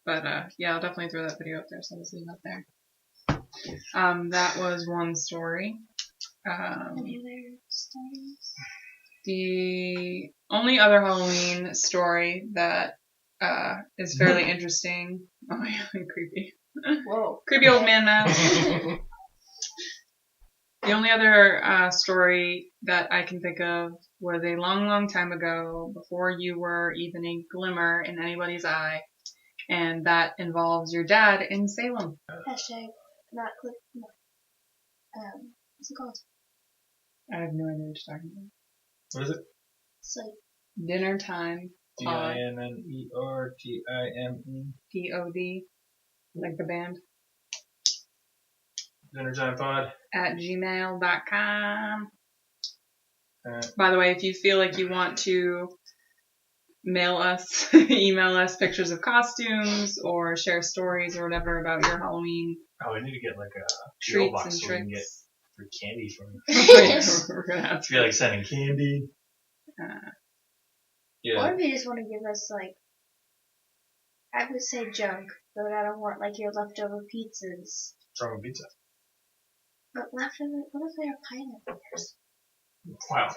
Speaker 1: But yeah, I'll definitely throw that video up there so it's up there. That was one story.
Speaker 2: Any other stories?
Speaker 1: The only other Halloween story that is fairly interesting. Oh yeah, creepy.
Speaker 2: Whoa.
Speaker 1: Creepy old man mask. The only other story that I can think of was a long, long time ago, before you were even a glimmer in anybody's eye, and that involves your dad in Salem.
Speaker 2: Hashtag not click. No. What's it called?
Speaker 1: I have no idea what you're talking about.
Speaker 3: What is it?
Speaker 2: It's like
Speaker 1: Dinner time. Pod.
Speaker 3: DINNERTIME.
Speaker 1: POD. Like the band.
Speaker 3: Dinner Time Pod.
Speaker 1: At gmail.com.
Speaker 3: Uh,
Speaker 1: By the way, if you feel like you want to mail us, email us pictures of costumes or share stories or whatever about your Halloween
Speaker 3: Oh, I need to get like a PO
Speaker 1: treats
Speaker 3: box
Speaker 1: and
Speaker 3: so we can get
Speaker 1: tricks.
Speaker 3: free candy from you.
Speaker 1: We're gonna have
Speaker 3: I feel like sending candy.
Speaker 1: Uh,
Speaker 3: Yeah.
Speaker 2: Or if you just want to give us like, I would say junk, but I don't want like your leftover pizzas.
Speaker 3: From a pizza.
Speaker 2: But leftover, what if they are pineapples?
Speaker 3: Wow.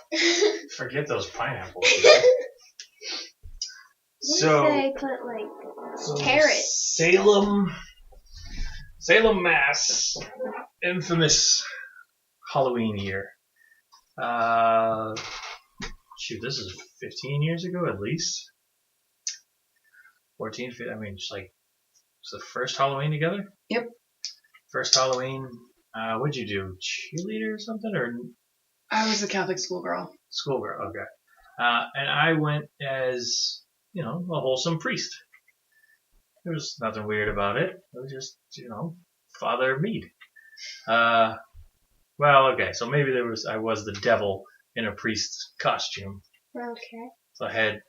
Speaker 3: Forget those pineapples.
Speaker 2: What
Speaker 3: So,
Speaker 2: if they put like carrots?
Speaker 3: Salem, Mass. Infamous Halloween year. Shoot, this is 15 years ago at least.
Speaker 4: 14, 15, I mean, just like, was the first Halloween together?
Speaker 1: Yep.
Speaker 4: First Halloween, what'd you do? Cheerleader or something? Or
Speaker 1: I was a Catholic schoolgirl.
Speaker 4: schoolgirl? Okay. And I went as, a wholesome priest. There was nothing weird about it. It was just, Father Mead. Well, okay, so maybe I was the devil in a priest's costume.
Speaker 2: Okay.
Speaker 4: So I had,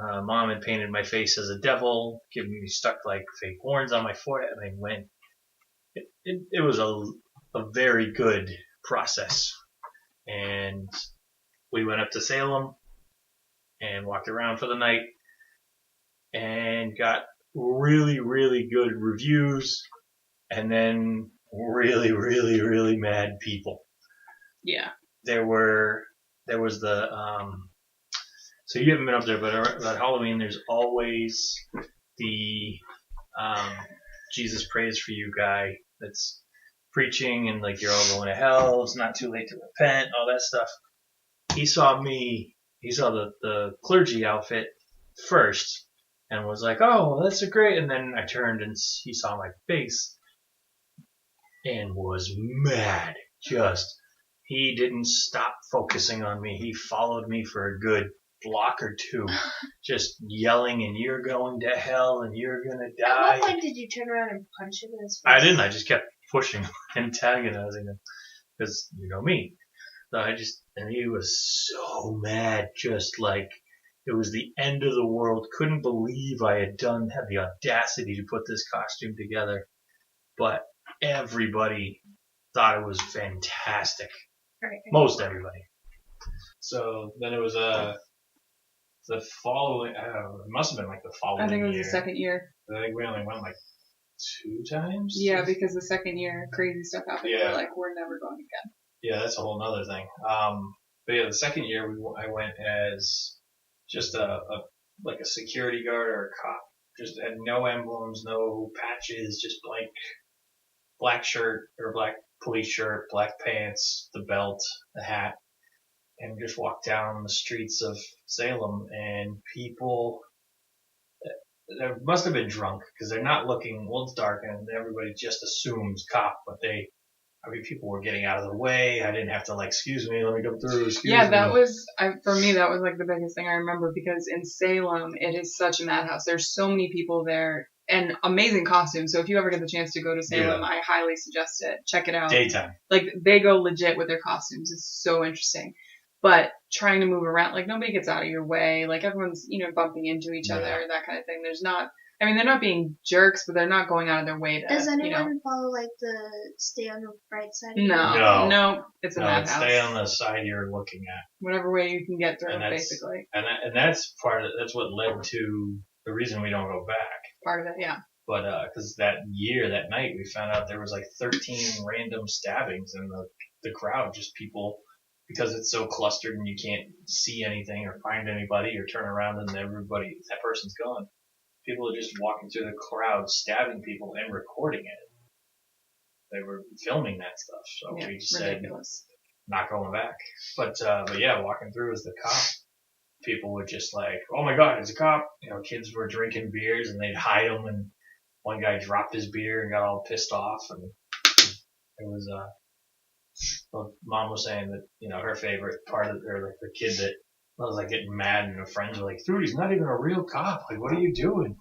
Speaker 4: Mom had painted my face as a devil, giving me stuck like fake horns on my forehead, and I went. It was a very good process. And we went up to Salem and walked around for the night and got really, really good reviews and then really, really, really mad people.
Speaker 1: Yeah.
Speaker 4: There was the, so you haven't been up there, but at Halloween there's always the, Jesus prays for you guy that's preaching and like you're all going to hell, it's not too late to repent, all that stuff. He saw the clergy outfit first and was like, oh, that's a great, and then I turned and he saw my face and was mad. He didn't stop focusing on me. He followed me for a good block or two, just yelling, and you're going to hell and you're gonna die.
Speaker 2: At what point did you turn around and punch him in his face?
Speaker 4: I didn't. I just kept pushing, antagonizing him, because you know me. So and he was so mad, just like it was the end of the world. Couldn't believe I had the audacity to put this costume together. But everybody thought it was fantastic.
Speaker 2: Right.
Speaker 4: Most everybody.
Speaker 3: So then it was the following. I don't know. It must have been like the following.
Speaker 1: I think it was
Speaker 3: year.
Speaker 1: the second year.
Speaker 3: I think we only went like 2 times.
Speaker 1: Yeah, because the second year, crazy stuff happened.
Speaker 3: Yeah.
Speaker 1: We're like, we're never going again.
Speaker 3: Yeah, that's a whole nother thing. But yeah, the second year I went as just a security guard or a cop. Just had no emblems, no patches, just black shirt or black police shirt, black pants, the belt, the hat, and just walked down the streets of Salem, and people, they must have been drunk because they're not looking. Well, it's dark and everybody just assumes cop, but people were getting out of the way. I didn't have to excuse me, let me come through.
Speaker 1: Yeah, that was, for me, that was like the biggest thing I remember, because in Salem, it is such a madhouse. There's so many people there and amazing costumes. So if you ever get the chance to go to Salem, I highly suggest it. Check it out.
Speaker 3: Daytime.
Speaker 1: They go legit with their costumes. It's so interesting. But trying to move around, nobody gets out of your way. Everyone's, bumping into each other, that kind of thing. They're not being jerks, but they're not going out of their way to,
Speaker 2: Does anyone follow the stay on the right side?
Speaker 1: No. It's a madhouse.
Speaker 3: Stay on the side you're looking at.
Speaker 1: Whatever way you can get through, basically.
Speaker 3: And that's that's what led to the reason we don't go back.
Speaker 1: Part of it, yeah.
Speaker 3: But, cause that night, we found out there was 13 random stabbings in the crowd, just people, because it's so clustered and you can't see anything or find anybody or turn around and that person's gone. People are just walking through the crowd, stabbing people and recording it. They were filming that stuff, so we just ridiculous. Said, not going back. But yeah, walking through as the cop, people were just like, oh my god, it's a cop. Kids were drinking beers and they'd hide them, and one guy dropped his beer and got all pissed off, and it was, Mom was saying that, her favorite part of the kid that was getting mad, and her friends were like, dude, he's not even a real cop. What are you doing?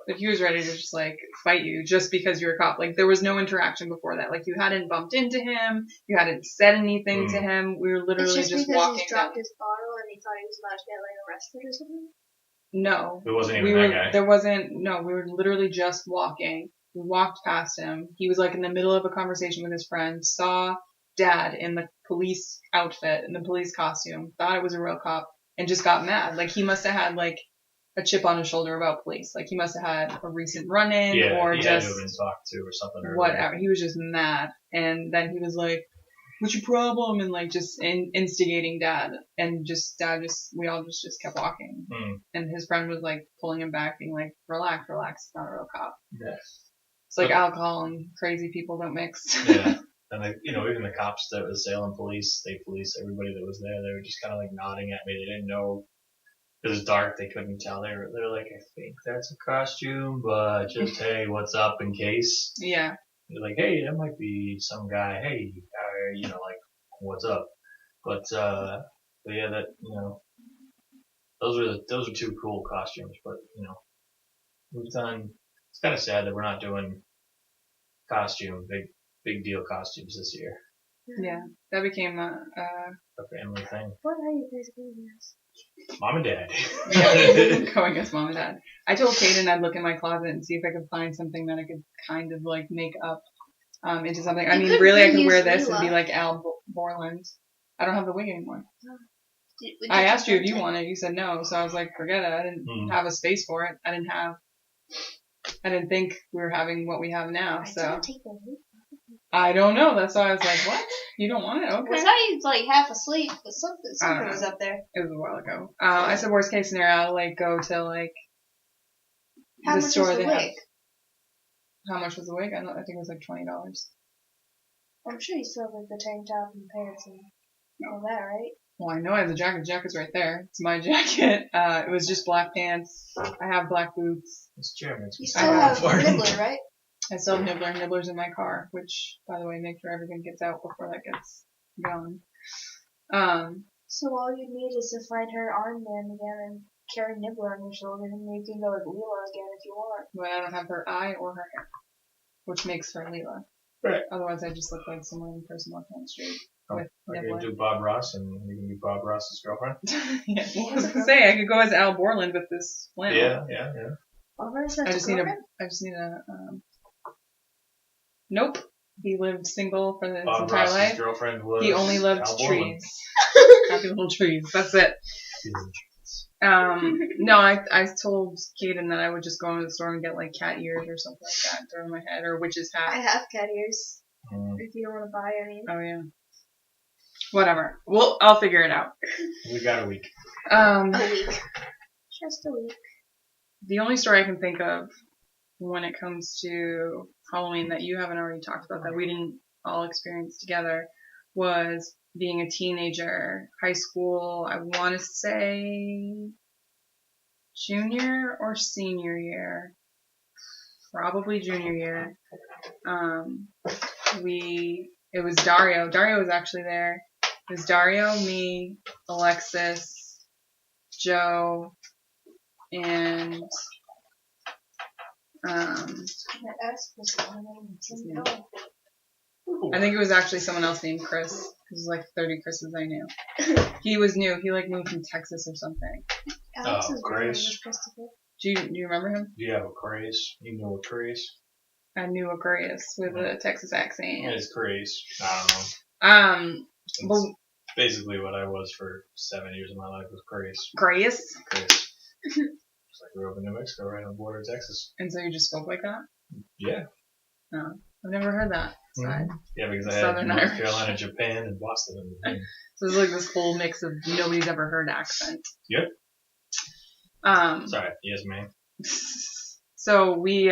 Speaker 1: But he was ready to just fight you just because you're a cop. There was no interaction before that. You hadn't bumped into him. You hadn't said anything to him. We were literally
Speaker 2: just
Speaker 1: walking
Speaker 2: because he dropped his bottle and he thought he was about to get arrested or something?
Speaker 1: No.
Speaker 3: It wasn't even that guy.
Speaker 1: We were literally just walking. We walked past him. He was in the middle of a conversation with his friend, saw Dad in the police outfit, in the police costume, thought it was a real cop, and just got mad. He must have had a chip on his shoulder about police. He must have had a recent run-in, or
Speaker 3: he
Speaker 1: just
Speaker 3: had to have been talked to or something.
Speaker 1: Whatever. He was just mad, and then he was like, "What's your problem?" And just instigating Dad, and we all just kept walking. And his friend was pulling him back, being like, "Relax, it's not a real cop."
Speaker 3: Yeah.
Speaker 1: It's alcohol and crazy people don't mix.
Speaker 3: Yeah. And even the cops, the Salem police, state police, everybody that was there, they were just kind of nodding at me. They didn't know
Speaker 4: It was dark. They couldn't tell. They're like, I think that's a costume, but just hey, what's up in case.
Speaker 1: Yeah.
Speaker 4: They're like, hey, that might be some guy. Hey, like, what's up? But yeah, that those were two cool costumes. But we've done. It's kind of sad that we're not doing big deal costumes this year.
Speaker 1: Yeah. That became
Speaker 4: A family thing.
Speaker 2: What are you guys doing this?
Speaker 4: Mom and Dad.
Speaker 1: Yeah, going as mom and dad. I told Kaden I'd look in my closet and see if I could find something that I could kind of like make up into something. I
Speaker 2: You
Speaker 1: mean,
Speaker 2: could
Speaker 1: really, I could
Speaker 2: reuse
Speaker 1: wear this and
Speaker 2: Leela.
Speaker 1: be like Al Borland. I don't have the wig anymore.
Speaker 2: Did
Speaker 1: I asked you if
Speaker 2: print
Speaker 1: you
Speaker 2: it?
Speaker 1: wanted. You said no, so I was like, forget it. I didn't have a space for it. I didn't think we were having what we have now.
Speaker 2: I
Speaker 1: So
Speaker 2: didn't take the leaf.
Speaker 1: I don't know. That's why I was like, what? You don't want it?
Speaker 2: I
Speaker 1: Okay.
Speaker 2: saw you like half asleep, but something
Speaker 1: I don't
Speaker 2: was
Speaker 1: know.
Speaker 2: up there.
Speaker 1: It was a while ago. I said worst case scenario, I'll like go to like
Speaker 2: How
Speaker 1: the
Speaker 2: much
Speaker 1: store
Speaker 2: was the
Speaker 1: they have.
Speaker 2: wig?
Speaker 1: How much was the wig? I think it was like $20.
Speaker 2: I'm sure you still have like the tank top and pants and all that, right?
Speaker 1: Well, I know I have the jacket. The jacket's right there. It's my jacket. It was just black pants. I have black boots.
Speaker 4: This chair makes me
Speaker 2: You
Speaker 1: I
Speaker 2: still
Speaker 1: have
Speaker 2: have Nibbler, right?
Speaker 1: I still have Nibblers in my car, which, by the way, make sure everything gets out before that gets going.
Speaker 2: So all you need is to find her armband again and carry Nibbler on your shoulder, and you can go with Leela again if you want.
Speaker 1: But I don't have her eye or her hair, which makes her Leela.
Speaker 4: Right.
Speaker 1: Otherwise, I just look like some random person walking on the street with
Speaker 4: I can
Speaker 1: Nibbler.
Speaker 4: do Bob Ross, and you can be Bob Ross's girlfriend.
Speaker 1: Yeah, well, I was gonna say I could go as Al Borland with this flannel.
Speaker 4: Yeah.
Speaker 2: Oliver's
Speaker 1: I
Speaker 2: not
Speaker 1: just
Speaker 2: your
Speaker 1: need
Speaker 2: girlfriend?
Speaker 1: Nope. He lived single for his
Speaker 4: Bob
Speaker 1: entire
Speaker 4: Ross's
Speaker 1: life.
Speaker 4: girlfriend was
Speaker 1: He only loved
Speaker 4: Al Borland.
Speaker 1: trees. Happy little trees. That's it.
Speaker 4: Yeah.
Speaker 1: No, I told Kaden that I would just go into the store and get like cat ears or something like that and throw in my head, or witch's
Speaker 2: I
Speaker 1: hat.
Speaker 2: have cat ears.
Speaker 4: Mm.
Speaker 2: If you don't want to buy any.
Speaker 1: Oh yeah. Whatever. Well, I'll figure it out.
Speaker 4: We got a week.
Speaker 2: A week. Just a week.
Speaker 1: The only story I can think of when it comes to Halloween that you haven't already talked about that we didn't all experience together was being a teenager, high school, I want to say junior or senior year. Probably junior year. It was Dario. Dario was actually there. It was Dario, me, Alexis, Joe, and
Speaker 2: That S was the name.
Speaker 1: I think it was actually someone else named Chris. It was like 30 Chris's I knew. He was new. He like moved from Texas or something.
Speaker 2: Alex's brother
Speaker 4: Grace.
Speaker 2: was Christopher.
Speaker 1: Do you remember him?
Speaker 4: Do you have a craze? You know a craze?
Speaker 1: I knew Aquarius with a Texas accent.
Speaker 4: It's craze. I don't know. It's
Speaker 1: Well,
Speaker 4: basically what I was for 7 years of my life was craze.
Speaker 1: Aquarius.
Speaker 4: Craze. Just like grew up in New Mexico, right on the border of Texas.
Speaker 1: And so you just spoke like that?
Speaker 4: Yeah.
Speaker 1: No, I've never heard that side.
Speaker 4: Yeah, because I had
Speaker 1: Southern
Speaker 4: North
Speaker 1: Irish.
Speaker 4: Carolina, Japan, and Boston.
Speaker 1: So it's like this whole mix of nobody's ever heard accent.
Speaker 4: Yep.
Speaker 1: Um,
Speaker 4: Sorry. Yes, man.
Speaker 1: So we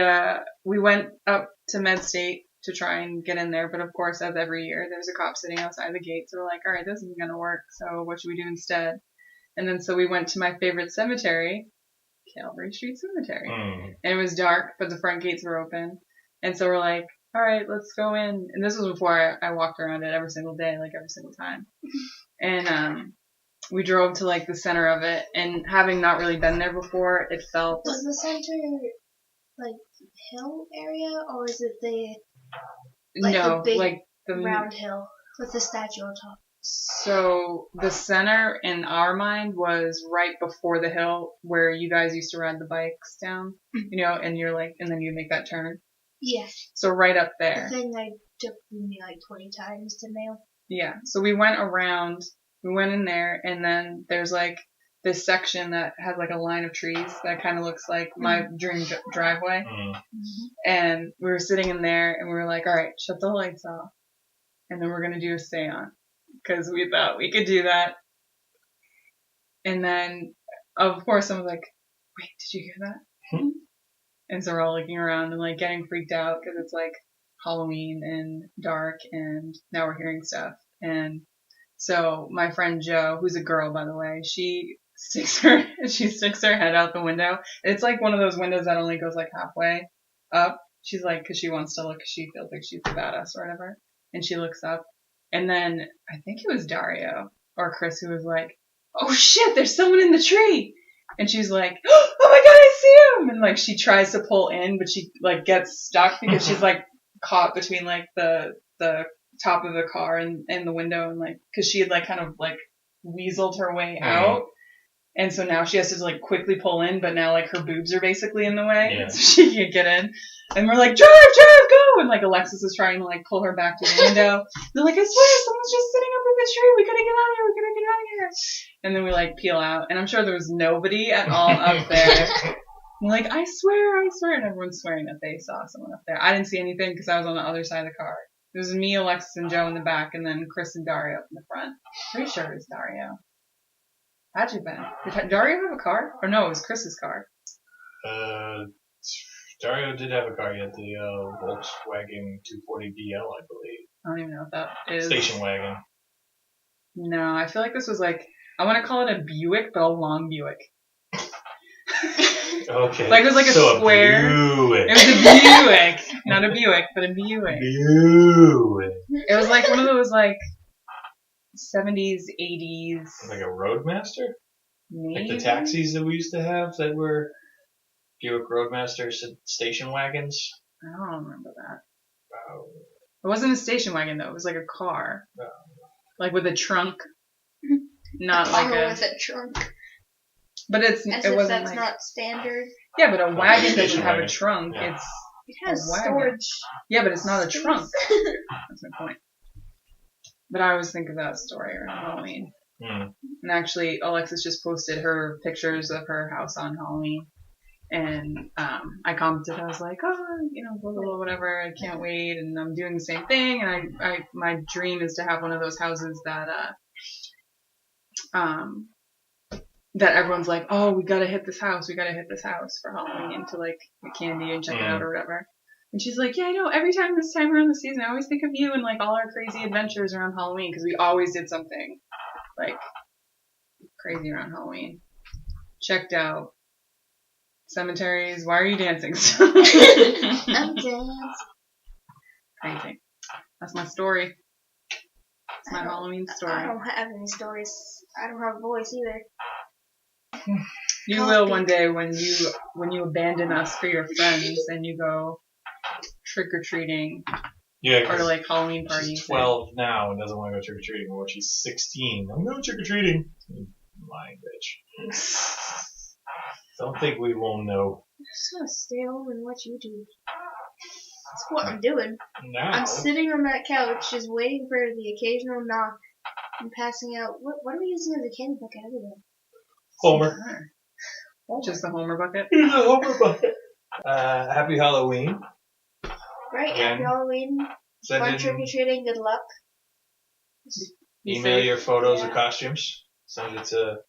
Speaker 1: went up to Med State to try and get in there, but of course, as every year, there's a cop sitting outside the gate. So we're like, all right, this isn't gonna work. So what should we do instead? And then so we went to my favorite cemetery, Calvary Street Cemetery, and it was dark, but the front gates were open. And so we're like, all right, let's go in. And this was before I walked around it every single day, like every single time. And we drove to like the center of it, and having not really been there before, it felt.
Speaker 2: Was the center like hill area, or is it the like
Speaker 1: no,
Speaker 2: the big
Speaker 1: like the
Speaker 2: round hill with the statue on top?
Speaker 1: So the center in our mind was right before the hill where you guys used to ride the bikes down, and you're like, and then you make that turn.
Speaker 2: Yes.
Speaker 1: So right up
Speaker 2: The
Speaker 1: there.
Speaker 2: thing that took me like 20 times to nail.
Speaker 1: Yeah. So we went around, we went in there, and then there's like this section that has like a line of trees that kind of looks like my dream driveway. And we were sitting in there and we were like, all right, shut the lights off. And then we're going to do a seance. Because we thought we could do that. And then, of course, someone's like, wait, did you hear that? And so we're all looking around and like getting freaked out because it's like Halloween and dark and now we're hearing stuff. And so my friend Jo, who's a girl, by the way, she she sticks her head out the window. It's like one of those windows that only goes like halfway up. She's like, because she wants to look, she feels like she's the badass or whatever. And she looks up. And then I think it was Dario or Chris who was like, oh shit, there's someone in the tree. And she's like, oh my god, I see him. And like she tries to pull in, but she like gets stuck because she's like caught between like the top of the car and the window, and like because she had like kind of like weaseled her way out. And so now she has to like quickly pull in, but now like her boobs are basically in the way, so she can't get in. And we're like, drive, go! And like Alexis is trying to like pull her back to the window. They're like, I swear, someone's just sitting up in the tree. We gotta get out of here. And then we like peel out, and I'm sure there was nobody at all up there. We're like, I swear, and everyone's swearing that they saw someone up there. I didn't see anything because I was on the other side of the car. It was me, Alexis, and Joe in the back, and then Chris and Dario up in the front. Pretty sure it was Dario. How'd you been? Did Dario have a car? Or no, it was Chris's car.
Speaker 4: Dario did have a car. He had the Volkswagen 240DL, I believe.
Speaker 1: I don't even know what that is.
Speaker 4: Station wagon.
Speaker 1: No, I feel like this was like, I want to call it a Buick, but a long Buick.
Speaker 4: Okay.
Speaker 1: Like it was like a square.
Speaker 4: Buick.
Speaker 1: It was a Buick. Not a Buick, but a Buick.
Speaker 4: Buick.
Speaker 1: It was like one of those like 70s, 80s.
Speaker 4: Like a Roadmaster?
Speaker 1: Maybe?
Speaker 4: Like the taxis that we used to have that were Buick Roadmaster station wagons?
Speaker 1: I don't remember that.
Speaker 4: Wow.
Speaker 1: It wasn't a station wagon though. It was like a car.
Speaker 4: Oh.
Speaker 1: Like with a trunk. Not
Speaker 2: a
Speaker 1: like
Speaker 2: car
Speaker 1: a...
Speaker 2: with a trunk.
Speaker 1: But
Speaker 2: As
Speaker 1: it
Speaker 2: if
Speaker 1: wasn't
Speaker 2: that's
Speaker 1: like...
Speaker 2: not standard.
Speaker 1: Yeah, but a wagon doesn't
Speaker 4: Station
Speaker 1: have a
Speaker 4: wagon.
Speaker 1: trunk.
Speaker 4: Yeah.
Speaker 1: It's...
Speaker 2: It has
Speaker 1: A wagon.
Speaker 2: storage.
Speaker 1: Yeah, but it's not a
Speaker 2: space.
Speaker 1: trunk. That's my point. But I always think of that story around Halloween.
Speaker 4: Mm.
Speaker 1: And actually, Alexis just posted her pictures of her house on Halloween. And I commented, I was like, oh, you know, blah, blah, blah, whatever, I can't wait. And I'm doing the same thing. And I my dream is to have one of those houses that that everyone's like, oh, we gotta hit this house for Halloween to like get candy and check it out or whatever. And she's like, yeah, I know, every time this time around the season, I always think of you and like all our crazy adventures around Halloween, because we always did something like crazy around Halloween. Checked out. Cemeteries, why are you dancing?
Speaker 2: I'm dancing.
Speaker 1: Crazy. That's my story. It's my Halloween story.
Speaker 2: I don't have any stories. I don't have a voice either.
Speaker 1: You will one day when you abandon us for your friends and you go trick or treating
Speaker 4: Yeah,
Speaker 1: or like Halloween parties.
Speaker 4: she's 12 now and doesn't want to go trick or treating. Or she's 16. I'm going trick or treating. Lying bitch. Don't think we won't know.
Speaker 2: I'm just gonna stay home and watch YouTube. That's what I'm doing.
Speaker 4: Now.
Speaker 2: I'm sitting on that couch just waiting for the occasional knock and passing out. What are we using as a candy bucket everywhere?
Speaker 4: Homer.
Speaker 1: Just the Homer bucket.
Speaker 4: Here's a Homer bucket. Happy Halloween.
Speaker 2: Right?
Speaker 4: Again.
Speaker 2: Happy Halloween.
Speaker 4: Send
Speaker 2: Fun
Speaker 4: in,
Speaker 2: trick or treating. Good luck.
Speaker 4: email your photos
Speaker 2: Yeah.
Speaker 4: or costumes. Send it to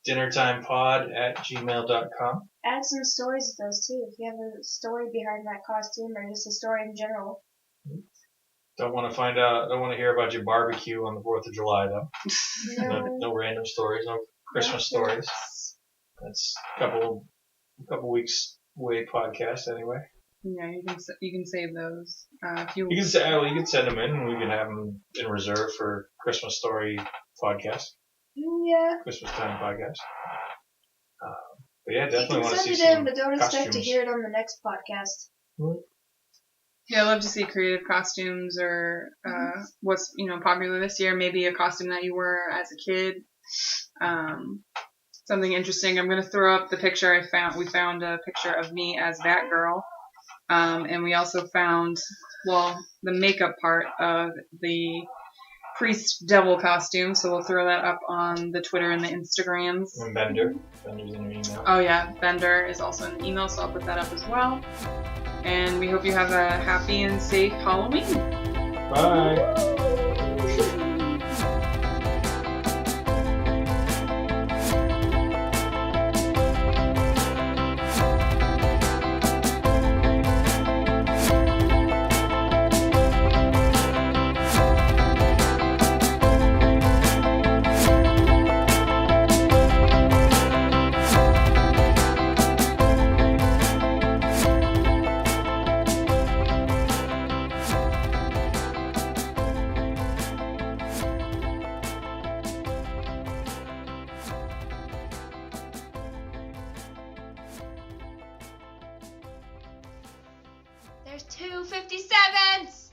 Speaker 4: dinnertimepod@gmail.com.
Speaker 2: Add some stories with those too. If you have a story behind that costume or just a story in general.
Speaker 4: Don't want to hear about your barbecue on the 4th of July though.
Speaker 2: No.
Speaker 4: No random stories, no Christmas stories. That's a couple weeks away podcast anyway.
Speaker 1: Yeah, you can save those if you.
Speaker 4: You can send them in and we can have them in reserve for Christmas story podcast,
Speaker 2: Yeah.
Speaker 4: Christmas time podcast. But yeah,
Speaker 2: You
Speaker 4: definitely
Speaker 2: can
Speaker 4: want to see
Speaker 2: send it in,
Speaker 4: some
Speaker 2: but don't expect to
Speaker 4: costumes.
Speaker 2: hear it on the next podcast.
Speaker 1: Yeah, I love to see creative costumes or what's popular this year. Maybe a costume that you wore as a kid. Something interesting. I'm gonna throw up the picture I found. We found a picture of me as Batgirl, and we also found the makeup part of the priest devil costume. So we'll throw that up on the Twitter and the Instagrams.
Speaker 4: And Bender's in your email.
Speaker 1: Oh yeah, Bender is also in the email, so I'll put that up as well. And we hope you have a happy and safe Halloween.
Speaker 4: Bye.
Speaker 5: There's two 57s!